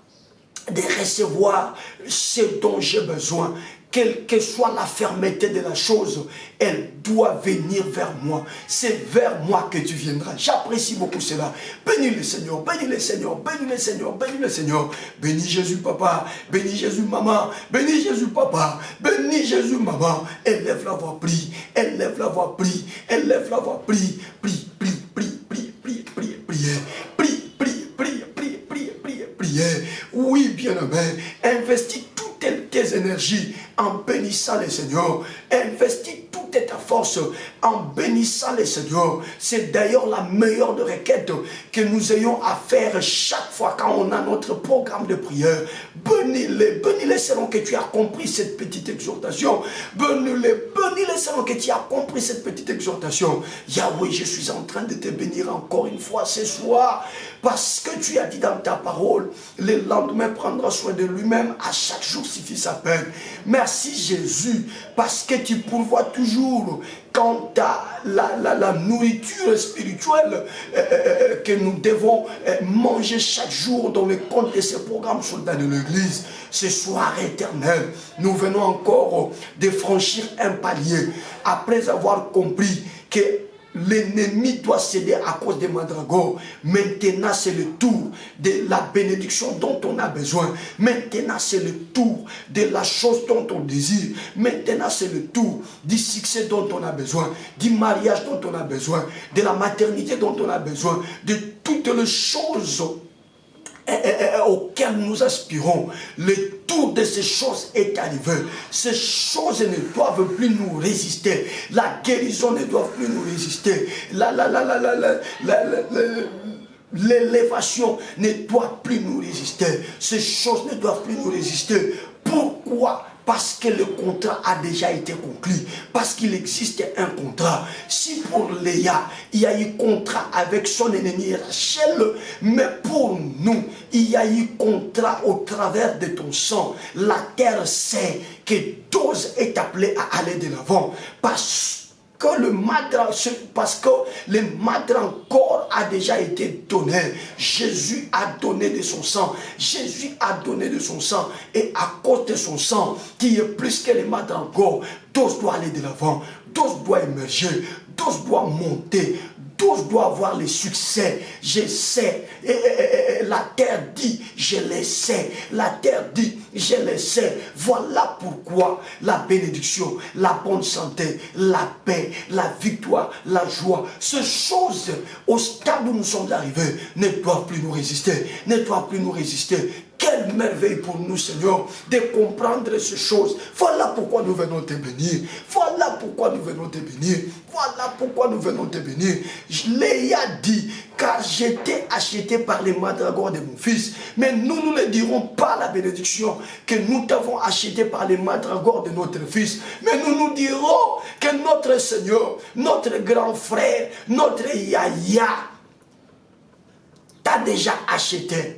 de recevoir ce dont j'ai besoin. Quelle que soit la fermeté de la chose, elle doit venir vers moi. C'est vers moi que tu viendras. J'apprécie beaucoup cela. Bénis le Seigneur, bénis le Seigneur, bénis le Seigneur, bénis le Seigneur. Bénis Jésus, papa. Bénis Jésus, maman. Bénis Jésus, papa. Bénis Jésus, maman. Élève la voix, prie. Élève la voix, prie. Élève la voix, prie. Prie, prie, prie, prie, prie, prie, priez. Prie, prie, prie, prie, prie, prie, priez. Oui, bien-aimé, investis toutes tes énergies en bénissant le Seigneur. Investis toute ta force en bénissant le Seigneur. C'est d'ailleurs la meilleure de requêtes que nous ayons à faire chaque fois quand on a notre programme de prière. Bénis-les selon que tu as compris cette petite exhortation. Bénis-les selon que tu as compris cette petite exhortation. Yahweh, je suis en train de te bénir encore une fois ce soir, parce que tu as dit dans ta parole, le lendemain prendra soin de lui-même, à chaque jour suffit sa peine. Merci Jésus, parce que tu pourvois toujours quant à la nourriture spirituelle que nous devons manger chaque jour dans le compte de ce programme Soldats de l'Église. Ce soir éternel, nous venons encore de franchir un palier, après avoir compris que l'ennemi doit céder à cause des mandragores. Maintenant, c'est le tour de la bénédiction dont on a besoin. Maintenant, c'est le tour de la chose dont on désire. Maintenant, c'est le tour du succès dont on a besoin, du mariage dont on a besoin, de la maternité dont on a besoin, de toutes les choses auxquelles nous aspirons. Le tour de ces choses est arrivé. Ces choses ne doivent plus nous résister. La guérison ne doit plus nous résister. L'élévation ne doit plus nous résister. Ces choses ne doivent plus nous résister. Pourquoi? Parce que le contrat a déjà été conclu. Parce qu'il existe un contrat. Si pour Léa, il y a eu contrat avec son ennemi Rachel, mais pour nous, il y a eu contrat au travers de ton sang. La terre sait que Dose est appelé à aller de l'avant. Parce que le mandragore a déjà été donné. Jésus a donné de son sang. Jésus a donné de son sang. Et à cause de son sang, qui est plus que le mandragore, Dose doit aller de l'avant. Dose doit émerger. Dose doit monter. Dose doit avoir le succès. Je sais. La terre dit, je le sais. La terre dit, je le sais. Voilà pourquoi la bénédiction, la bonne santé, la paix, la victoire, la joie, ces choses au stade où nous sommes arrivés ne doivent plus nous résister. Ne doivent plus nous résister. Quelle merveille pour nous, Seigneur, de comprendre ces choses. Voilà pourquoi nous venons te bénir. Voilà pourquoi nous venons te bénir. Voilà pourquoi nous venons te bénir. Je l'ai dit, car j'étais acheté par les mandragores de mon fils. Mais nous ne dirons pas la bénédiction que nous t'avons acheté par les mandragores de notre fils. Mais nous dirons que notre Seigneur, notre grand frère, notre Yahya, t'a déjà acheté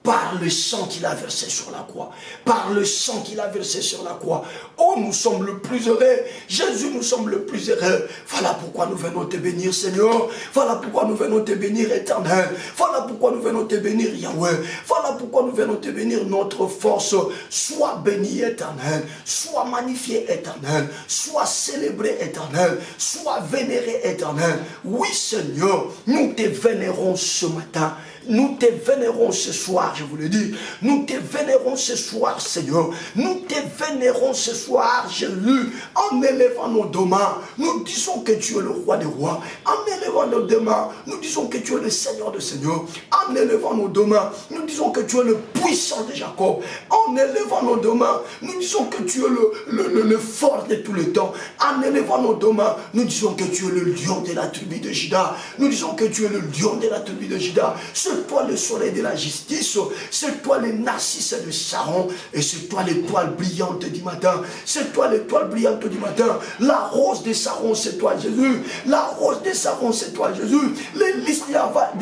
par le sang qu'il a versé sur la croix. Par le sang qu'il a versé sur la croix. Oh, nous sommes le plus heureux. Jésus, nous sommes le plus heureux. Voilà pourquoi nous venons te bénir, Seigneur. Voilà pourquoi nous venons te bénir, Éternel. Voilà pourquoi nous venons te bénir, Yahweh. Voilà pourquoi nous venons te bénir, notre force. Sois béni, Éternel. Sois magnifié, Éternel. Sois célébré, Éternel. Sois vénéré, Éternel. Oui, Seigneur, nous te vénérons ce matin. Nous te vénérons ce soir, je vous le dis. Nous te vénérons ce soir, Seigneur. Nous te vénérons ce soir, Jésus. En élevant nos deux mains, nous disons que tu es le roi des rois. En élevant nos deux mains, nous disons que tu es le Seigneur des seigneurs. En élevant nos deux mains, nous disons que tu es le puissant de Jacob. En élevant nos deux mains, nous disons que tu es le fort de tous les temps. En élevant nos deux mains, nous disons que tu es le lion de la tribu de Juda. Nous disons que tu es le lion de la tribu de Juda. C'est toi le soleil de la justice, c'est toi les narcisses de Sharon, et c'est toi l'étoile brillante du matin, c'est toi l'étoile brillante du matin, la rose de Sharon c'est toi Jésus, la rose de Sharon c'est toi Jésus, les lys de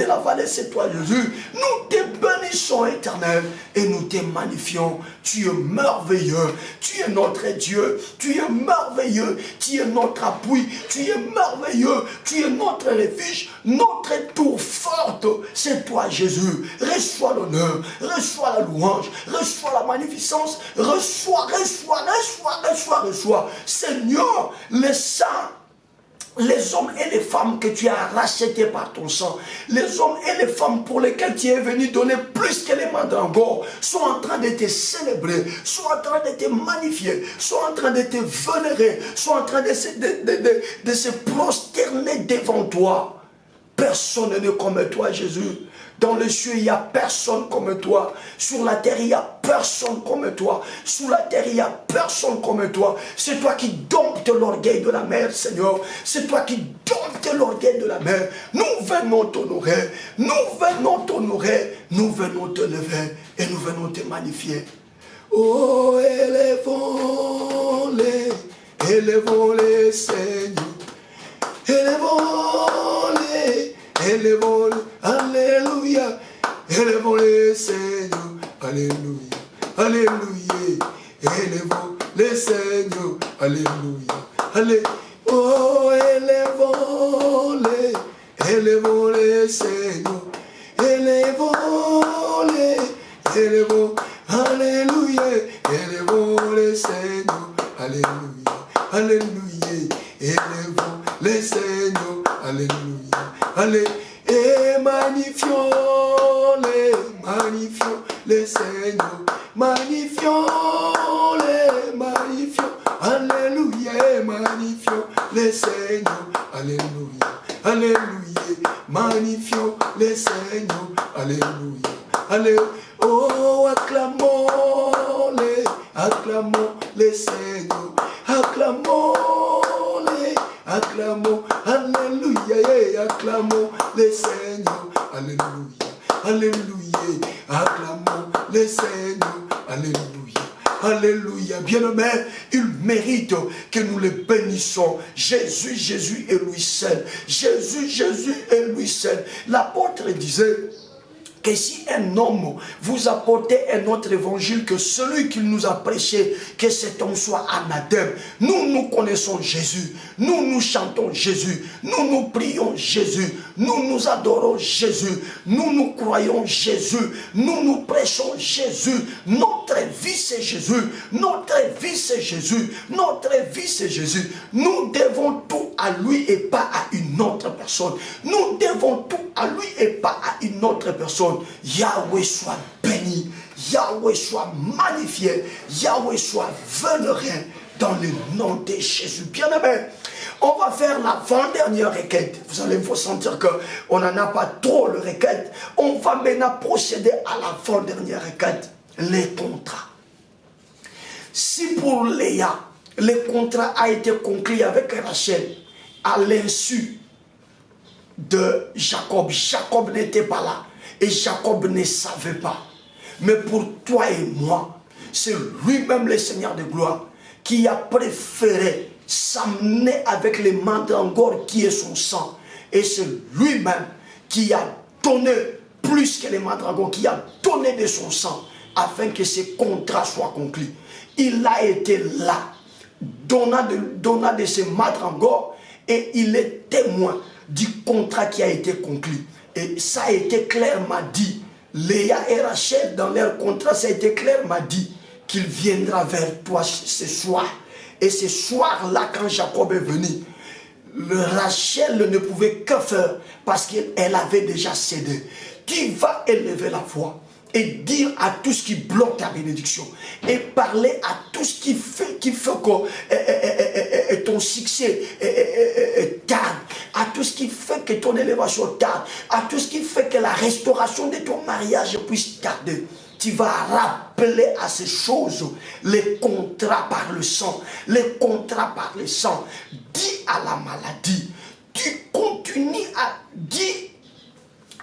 la vallée c'est toi Jésus, nous te bénissons Éternel, et nous te magnifions, tu es merveilleux, tu es notre Dieu, tu es merveilleux, tu es notre appui, tu es merveilleux, tu es notre refuge, notre tour forte, c'est toi Jésus, reçois l'honneur, reçois la louange, reçois la magnificence, reçois, Seigneur, les saints, les hommes et les femmes que tu as rachetés par ton sang, les hommes et les femmes pour lesquels tu es venu donner plus que les mandragores, sont en train de te célébrer, sont en train de te magnifier, sont en train de te vénérer, sont en train de se prosterner devant toi. Personne n'est comme toi, Jésus. Dans les cieux, il n'y a personne comme toi. Sur la terre, il n'y a personne comme toi. Sous la terre, il n'y a personne comme toi. C'est toi qui domptes l'orgueil de la mer, Seigneur. C'est toi qui domptes l'orgueil de la mer. Nous venons t'honorer. Nous venons t'honorer. Nous venons te lever. Et nous venons te magnifier. Oh, élevons-les. Élevons-les, Seigneur. Élevons-les. Élevons-les, alléluia, élevons-les Seigneur, alléluia, alléluia, élevons-les Seigneur, alléluia, alléluia, oh élevons-les Seigneur, élevons-les, élevons, alléluia, élevons-les Seigneur, alléluia, alléluia, élevons-les Seigneur, alléluia. Allez, et magnifions-les Seigneur, magnifions, alléluia, magnifions les Seigneur, alléluia, alléluia, magnifions les Seigneur, alléluia, alléluia, oh, acclamons-les Seigneur, acclamons-les, acclamons, alléluia, acclamons les Seigneur, alléluia, alléluia, acclamons les Seigneur, alléluia, alléluia. Bien-aimé, il mérite que nous les bénissons. Jésus, Jésus et lui seul. Jésus, Jésus et lui seul. L'apôtre disait que si un homme vous apportait un autre évangile que celui qu'il nous a prêché, que cet homme soit anathème. Nous connaissons Jésus, nous chantons Jésus, nous prions Jésus, nous adorons Jésus, nous croyons Jésus, nous prêchons Jésus. Notre vie c'est Jésus, notre vie c'est Jésus, notre vie c'est Jésus. Nous devons tout à lui et pas à une autre personne. Nous devons tout à lui et pas à une autre personne. Yahweh soit béni, Yahweh soit magnifié, Yahweh soit vénéré dans le nom de Jésus. Bien-aimé, on va faire l'avant-dernière requête. Vous allez vous sentir qu'on n'en a pas trop le requête. On va maintenant procéder à l'avant-dernière requête, les contrats. Si pour Léa, le contrat a été conclu avec Rachel à l'insu de Jacob, Jacob n'était pas là. Et Jacob ne savait pas. Mais pour toi et moi, c'est lui-même le Seigneur de gloire qui a préféré s'amener avec les mandragores qui est son sang. Et c'est lui-même qui a donné plus que les mandragores, qui a donné de son sang afin que ces contrats soient conclus. Il a été là, donnant de ses mandragores, et il est témoin du contrat qui a été conclu. Et ça a été clairement dit. Léa et Rachel, dans leur contrat, ça a été clairement dit qu'il viendra vers toi ce soir. Et ce soir-là, quand Jacob est venu, Rachel ne pouvait que faire parce qu'elle avait déjà cédé. Tu vas élever la voix et dire à tout ce qui bloque ta bénédiction et parler à tout ce qui fait que ton succès tarde, à tout ce qui fait que ton élévation tarde, à tout ce qui fait que la restauration de ton mariage puisse tarder. Tu vas rappeler à ces choses les contrats par le sang, les contrats par le sang. Dis à la maladie, tu continues à dire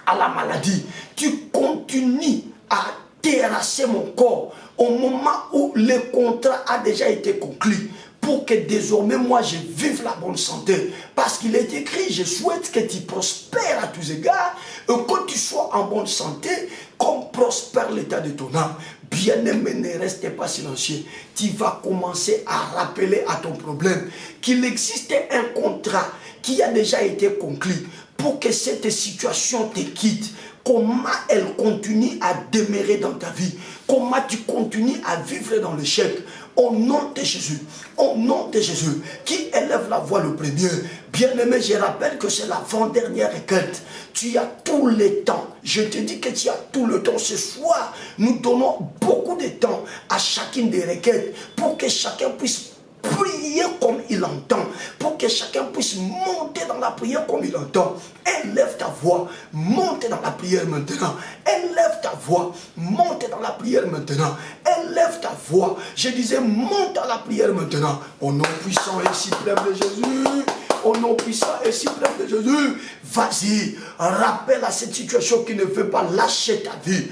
à la maladie, tu continues à terrasser mon corps au moment où le contrat a déjà été conclu, pour que désormais moi je vive la bonne santé. Parce qu'il est écrit, je souhaite que tu prospères à tous égards, et que tu sois en bonne santé, comme prospère l'état de ton âme. Bien-aimé, ne reste pas silencieux. Tu vas commencer à rappeler à ton problème qu'il existait un contrat qui a déjà été conclu pour que cette situation te quitte. Comment elle continue à demeurer dans ta vie? Comment tu continues à vivre dans l'échec? Au nom de Jésus, au nom de Jésus, qui élève la voix le premier. Bien-aimé, je rappelle que c'est l'avant-dernière requête. Tu as tout le temps. Je te dis que tu as tout le temps. Ce soir, nous donnons beaucoup de temps à chacune des requêtes pour que chacun puisse prier comme il entend, pour que chacun puisse monter dans la prière comme il entend. Élève ta voix, monte dans la prière maintenant. Élève ta voix, monte dans la prière maintenant. Élève ta voix. Je disais, monte dans la prière maintenant. Au nom puissant et suprême de Jésus. Au nom puissant et suprême de Jésus. Vas-y, rappelle à cette situation qui ne veut pas lâcher ta vie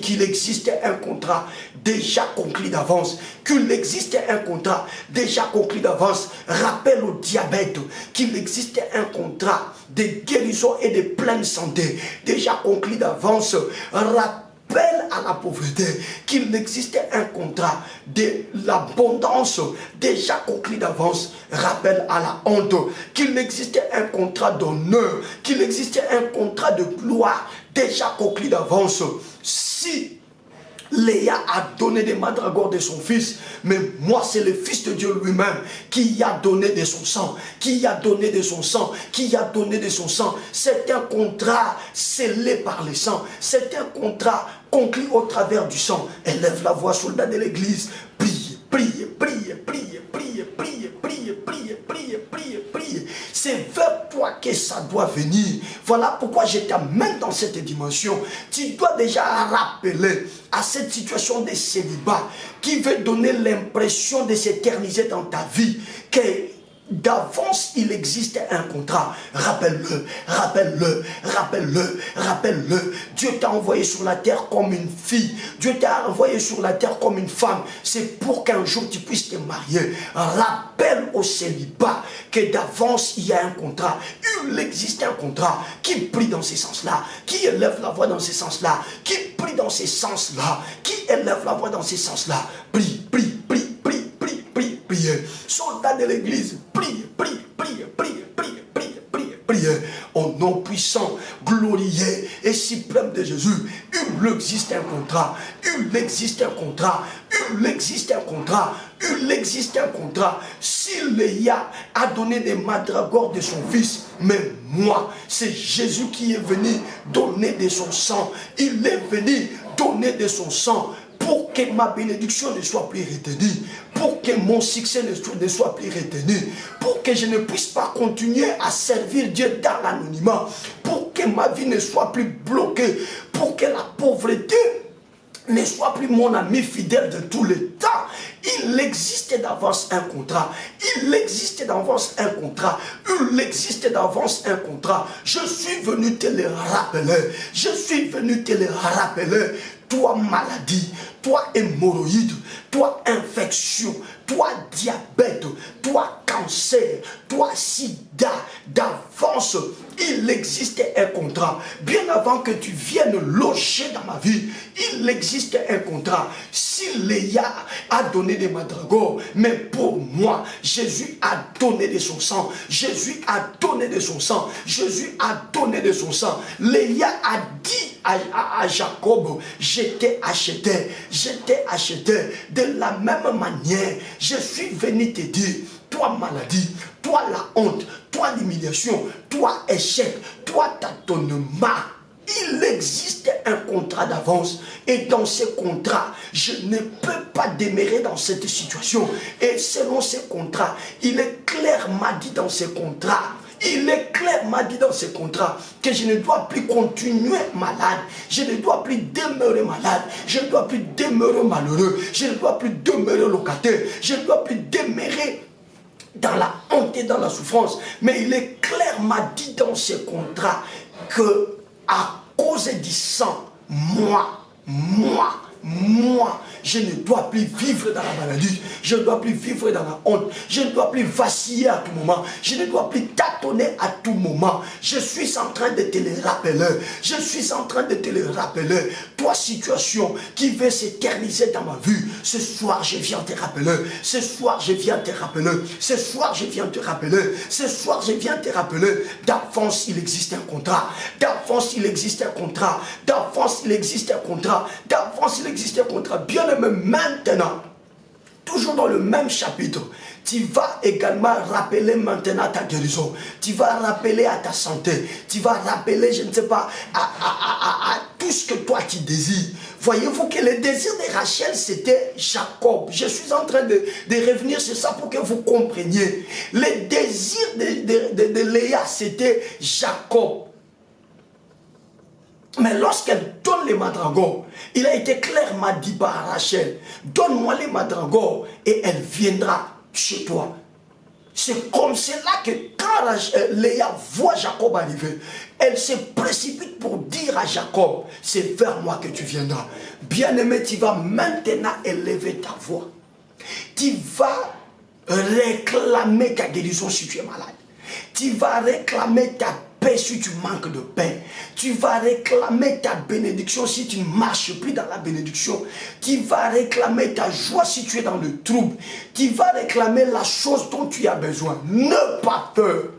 qu'il existait un contrat déjà conclu d'avance, qu'il existait un contrat déjà conclu d'avance. Rappelle au diabète qu'il existait un contrat de guérison et de pleine santé déjà conclu d'avance. Rappelle à la pauvreté qu'il existait un contrat de l'abondance déjà conclu d'avance. Rappelle à la honte qu'il existait un contrat d'honneur, qu'il existait un contrat de gloire déjà conclu d'avance. Si Léa a donné des mandragores de son fils, mais moi c'est le Fils de Dieu lui-même qui a donné de son sang, qui a donné de son sang, qui a donné de son sang. C'est un contrat scellé par le sang, c'est un contrat conclu au travers du sang. Élève la voix, soldat de l'église, prie, prie, prie, prie, prie, prie, prie, prie, prie, prie, prie. C'est vers toi que ça doit venir. Voilà pourquoi je t'amène dans cette dimension. Tu dois déjà rappeler à cette situation de célibat qui veut donner l'impression de s'éterniser dans ta vie que d'avance il existe un contrat. Rappelle-le, rappelle-le, rappelle-le, rappelle-le. Dieu t'a envoyé sur la terre comme une fille. Dieu t'a envoyé sur la terre comme une femme. C'est pour qu'un jour tu puisses te marier. Rappelle au célibat que d'avance il y a un contrat. Il existe un contrat qui prie dans ce sens-là, qui élève la voix dans ce sens-là, qui prie dans ce sens-là, qui élève la voix dans ce sens-là. Prie, prie, prie, prie, prie, prie, prie. Soldats de l'église, prie, prie, prie, prie, prie, prie, prie, prie. Au nom puissant, glorieux et suprême de Jésus, il existe un contrat, il existe un contrat, il existe un contrat, il existe un contrat. Si Léa a donné des mandragores de son fils, mais moi, c'est Jésus qui est venu donner de son sang. Il est venu donner de son sang pour que ma bénédiction ne soit plus retenue, pour que mon succès ne soit plus retenu, pour que je ne puisse pas continuer à servir Dieu dans l'anonymat, pour que ma vie ne soit plus bloquée, pour que la pauvreté ne soit plus mon ami fidèle de tous les temps. Il existe d'avance un contrat. Il existe d'avance un contrat. Il existe d'avance un contrat. Je suis venu te le rappeler. Je suis venu te le rappeler. Toi maladie, toi hémorroïde, toi infection, toi diabète, toi cancer, toi sida, d'avance, il existait un contrat. Bien avant que tu viennes loger dans ma vie, il existait un contrat. Si Léa a donné des mandragores, mais pour moi, Jésus a donné de son sang. Jésus a donné de son sang. Jésus a donné de son sang. Léa a dit à Jacob, j'étais acheté. De la même manière, je suis venu te dire, toi maladie, toi la honte, toi l'humiliation, toi échec, toi tâtonnement, il existe un contrat d'avance. Et dans ce contrat, je ne peux pas demeurer dans cette situation. Et selon ce contrat, il est clairement dit dans ce contrat, que je ne dois plus continuer malade. Je ne dois plus demeurer malade. Je ne dois plus demeurer malheureux. Je ne dois plus demeurer locataire. Je ne dois plus demeurer dans la honte et dans la souffrance. Mais il est clairement dit dans ce contrat que à cause du sang, moi, je ne dois plus vivre dans la maladie, je ne dois plus vivre dans la honte, je ne dois plus vaciller à tout moment, je ne dois plus tâtonner à tout moment. Je suis en train de te le rappeler, toi situation qui veut s'éterniser dans ma vie, ce soir je viens te rappeler, d'avance il existe un contrat, d'avance il existe un contrat, bien aimé. Maintenant, toujours dans le même chapitre, tu vas également rappeler maintenant ta guérison, tu vas rappeler à ta santé, tu vas rappeler, je ne sais pas, à tout ce que toi tu désires. Voyez-vous que le désir de Rachel, c'était Jacob. Je suis en train de revenir sur ça pour que vous compreniez. Le désir de Léa, c'était Jacob. Mais lorsqu'elle donne les mandragores, il a été clairement dit par Rachel, donne-moi les mandragores et elle viendra chez toi. C'est comme cela que quand Léa voit Jacob arriver, elle se précipite pour dire à Jacob, c'est vers moi que tu viendras. Bien-aimé, tu vas maintenant élever ta voix. Tu vas réclamer ta guérison si tu es malade. Tu vas réclamer ta paix si tu manques de paix. Tu vas réclamer ta bénédiction si tu ne marches plus dans la bénédiction. Tu vas réclamer ta joie si tu es dans le trouble. Tu vas réclamer la chose dont tu as besoin. Ne pas peur.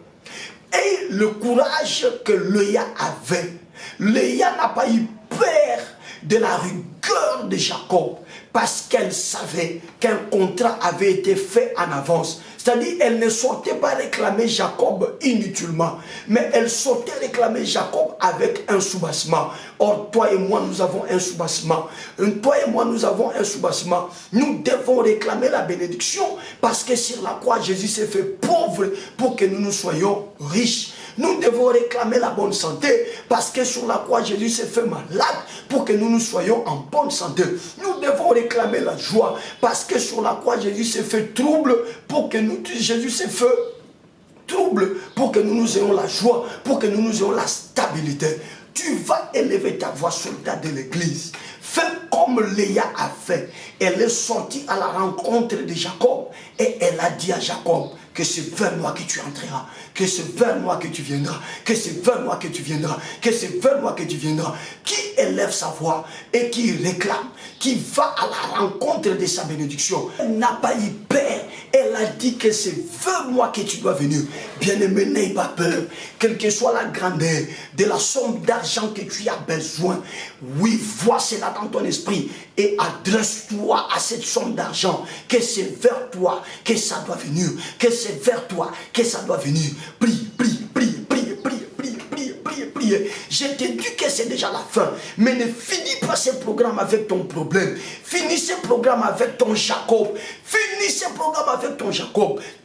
Et le courage que Léa avait. Léa n'a pas eu peur de la rigueur de Jacob parce qu'elle savait qu'un contrat avait été fait en avance. C'est-à-dire, elle ne sortait pas réclamer Jacob inutilement, mais elle sortait réclamer Jacob avec un soubassement. Or, toi et moi, nous avons un soubassement. Nous devons réclamer la bénédiction parce que sur la croix, Jésus s'est fait pauvre pour que nous soyons riches. Nous devons réclamer la bonne santé parce que sur la croix, Jésus s'est fait malade pour que nous soyons en bonne santé. Nous devons réclamer la joie parce que sur la croix, Jésus s'est fait trouble pour que nous ayons la joie, pour que nous ayons la stabilité. Tu vas élever ta voix, soldat de l'église. Fais comme Léa a fait. Elle est sortie à la rencontre de Jacob et elle a dit à Jacob que c'est vers moi que tu entreras, que c'est vers moi que tu viendras, que c'est vers moi que tu viendras, que c'est vers moi que tu viendras. Qui élève sa voix et qui réclame, qui va à la rencontre de sa bénédiction. Elle n'a pas eu peur. Elle a dit que c'est vers moi que tu dois venir. Bien-aimé, n'aie pas peur. Quelle que soit la grandeur de la somme d'argent que tu as besoin, oui, vois cela dans ton esprit et adresse-toi à cette somme d'argent, que c'est vers toi que ça doit venir, que c'est vers toi que ça doit venir. Prie. Je te dis que c'est déjà la fin, mais ne finis pas ce programme avec ton problème. Finis ce programme avec ton Jacob.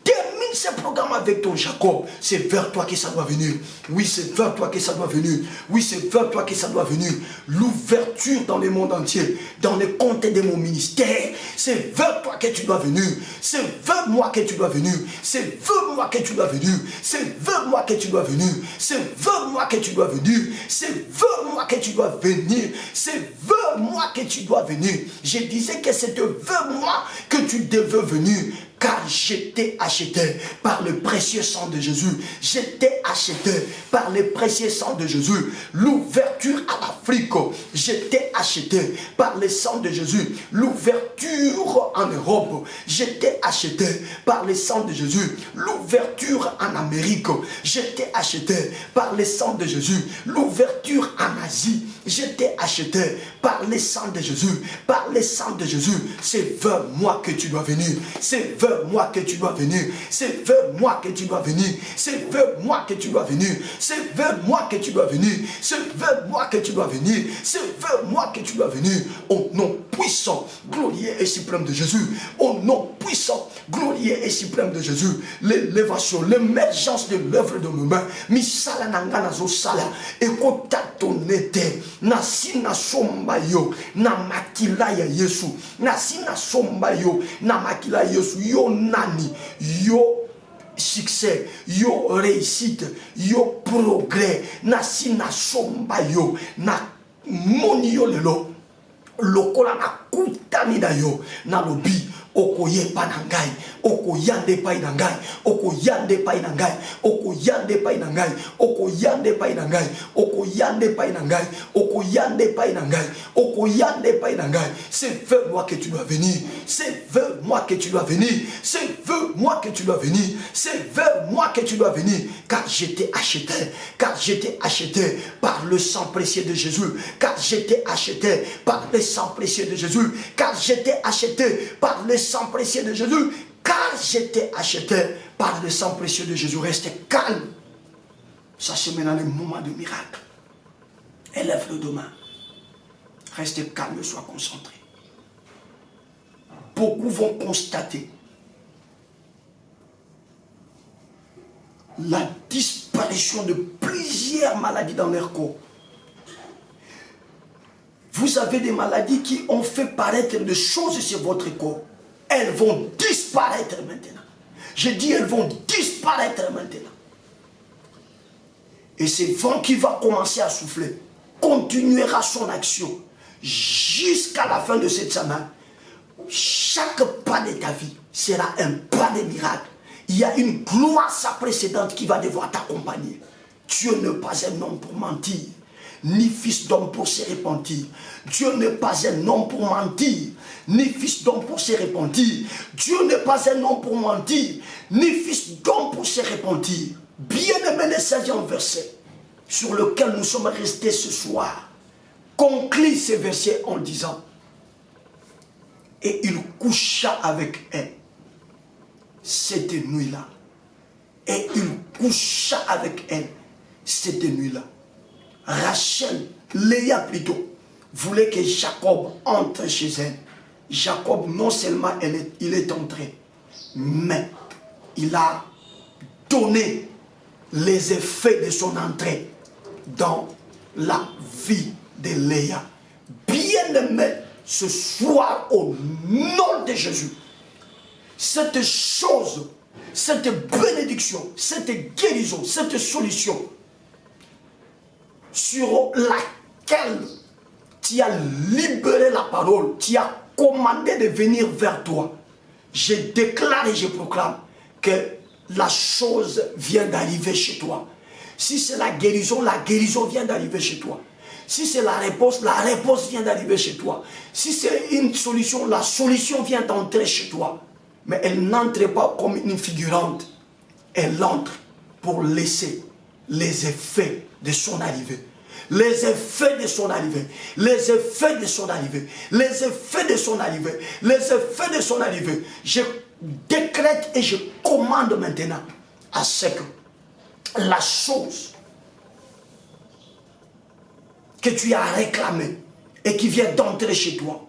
Termine ce programme avec ton Jacob, c'est vers toi que ça doit venir. Oui, c'est vers toi que ça doit venir. Oui, c'est vers toi que ça doit venir. L'ouverture dans le monde entier, dans les comptes de mon ministère, c'est vers toi que tu dois venir. C'est vers moi que tu dois venir. C'est vers moi que tu dois venir. C'est vers moi que tu dois venir. C'est vers moi que tu dois venir. C'est vers moi que tu dois venir. C'est vers moi que tu dois venir. Je disais que c'est vers moi que tu devais venir. Car j'étais acheté par le précieux sang de Jésus. J'étais acheté par le précieux sang de Jésus. L'ouverture à l'Afrique, j'étais acheté par le sang de Jésus. L'ouverture en Europe, j'étais acheté par le sang de Jésus. L'ouverture en Amérique, j'étais acheté par le sang de Jésus. L'ouverture en Asie, j'étais acheté par le sang de Jésus. Par le sang de Jésus, c'est vers moi que tu dois venir. C'est vers moi que tu dois venir. C'est vers moi que tu dois venir. C'est vers moi que tu dois venir. C'est vers moi que tu dois venir. C'est vers moi que tu dois venir. C'est vers moi que tu dois venir. Au nom puissant, glorieux et suprême de Jésus. Au nom puissant, glorieux et suprême de Jésus. L'élévation, l'émergence de l'œuvre de mes mains. Misala nangana zo sala. Ekota tonete. Nasi na somba yo. Na makila ya Yesu. Nasi na somba yo. Na makila Yesu. Yo nani, yo succès, yo réussite, yo progrès, nasi na somba yo, na moni yo lelo, lokola na kutani na yo, na lobi, okoye panangai, okoyande painangai, okoyande painangai, okoyande painangai, okoyande painangai, okoyande painangai, okoyande painangai, okoyande painangai. C'est vers moi que tu dois venir. C'est vers moi que tu dois venir. C'est vers moi que tu dois venir. C'est vers moi que tu dois venir. Car j'étais acheté. Car j'étais acheté par le sang précieux de Jésus. Car j'étais acheté par le sang précieux de Jésus. Car j'étais acheté par le sang précieux de Jésus. Car j'étais acheté par le sang précieux de Jésus. Restez calme. Ça c'est maintenant le moment de miracle. Élève le deux mains. Restez calme, sois concentré. Beaucoup vont constater la disparition de plusieurs maladies dans leur corps. Vous avez des maladies qui ont fait paraître des choses sur votre corps. Elles vont disparaître maintenant. Je dis elles vont disparaître maintenant. Et ce vent qui va commencer à souffler continuera son action jusqu'à la fin de cette semaine. Chaque pas de ta vie sera un pas de miracle. Il y a une gloire sans précédente qui va devoir t'accompagner. Dieu n'est pas un homme pour mentir, ni fils d'homme pour se repentir. Dieu n'est pas un homme pour mentir, ni fils d'homme pour se repentir. Dieu n'est pas un homme pour mentir, ni fils d'homme pour se repentir. Bien-aimé, le 16e verset sur lequel nous sommes restés ce soir conclut ce verset en disant: et il coucha avec elle cette nuit-là. Et il coucha avec elle cette nuit-là. Rachel, Léa plutôt, voulait que Jacob entre chez elle. Jacob, non seulement il est entré, mais il a donné les effets de son entrée dans la vie de Léa. Bien-aimé, ce soir, au nom de Jésus, cette chose, cette bénédiction, cette guérison, cette solution sur laquelle tu as libéré la parole, tu as commandé de venir vers toi, je déclare et je proclame que la chose vient d'arriver chez toi. Si c'est la guérison vient d'arriver chez toi. Si c'est la réponse vient d'arriver chez toi. Si c'est une solution, la solution vient d'entrer chez toi. Mais elle n'entre pas comme une figurante. Elle entre pour laisser les effets de son arrivée. Les effets de son arrivée. Les effets de son arrivée. Les effets de son arrivée. Les effets de son arrivée. Je décrète et je commande maintenant à ce que la chose que tu as réclamée et qui vient d'entrer chez toi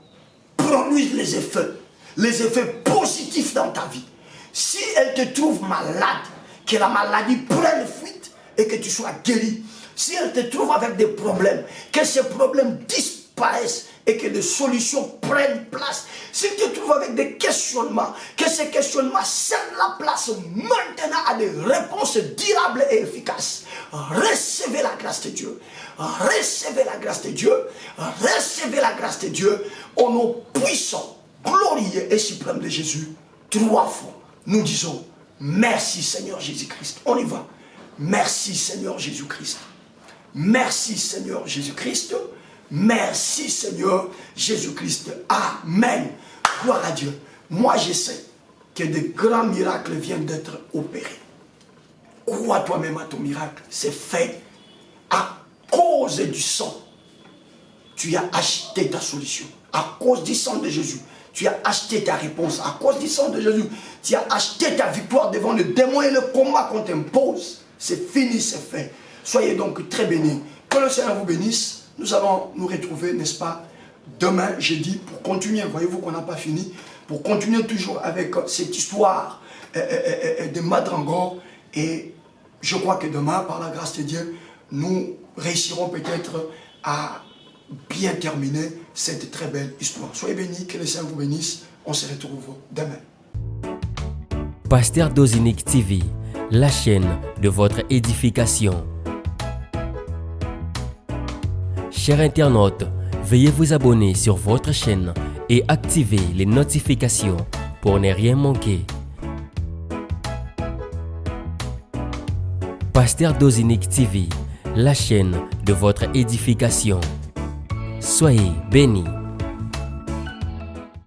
produise les effets positifs dans ta vie. Si elle te trouve malade, que la maladie prenne fuite et que tu sois guéri. Si elle te trouve avec des problèmes, que ces problèmes disparaissent et que des solutions prennent place. Si tu te trouves avec des questionnements, que ces questionnements cèdent la place maintenant à des réponses durables et efficaces. Recevez la grâce de Dieu. Recevez la grâce de Dieu. Recevez la grâce de Dieu au nom puissant, glorieux et suprême de Jésus. 3 fois, nous disons merci Seigneur Jésus-Christ. On y va. Merci Seigneur Jésus-Christ. Merci Seigneur Jésus-Christ. Merci Seigneur Jésus-Christ. Amen. Gloire à Dieu. Moi je sais que de grands miracles viennent d'être opérés. Crois toi-même à ton miracle. C'est fait à cause du sang. Tu as acheté ta solution. À cause du sang de Jésus. Tu as acheté ta réponse. À cause du sang de Jésus, tu as acheté ta victoire devant le démon et le combat qu'on t'impose. C'est fini, c'est fait. Soyez donc très bénis. Que le Seigneur vous bénisse. Nous allons nous retrouver, n'est-ce pas, demain, jeudi, pour continuer. Voyez-vous qu'on n'a pas fini. Pour continuer toujours avec cette histoire de Madrangor. Et je crois que demain, par la grâce de Dieu, nous réussirons peut-être à bien terminer cette très belle histoire. Soyez bénis, que le Seigneur vous bénisse. On se retrouve demain. Pasteur Dozinique TV, la chaîne de votre édification. Chers internautes, veuillez vous abonner sur votre chaîne et activer les notifications pour ne rien manquer. Pasteur Dozinique TV, la chaîne de votre édification. Soyez bénis.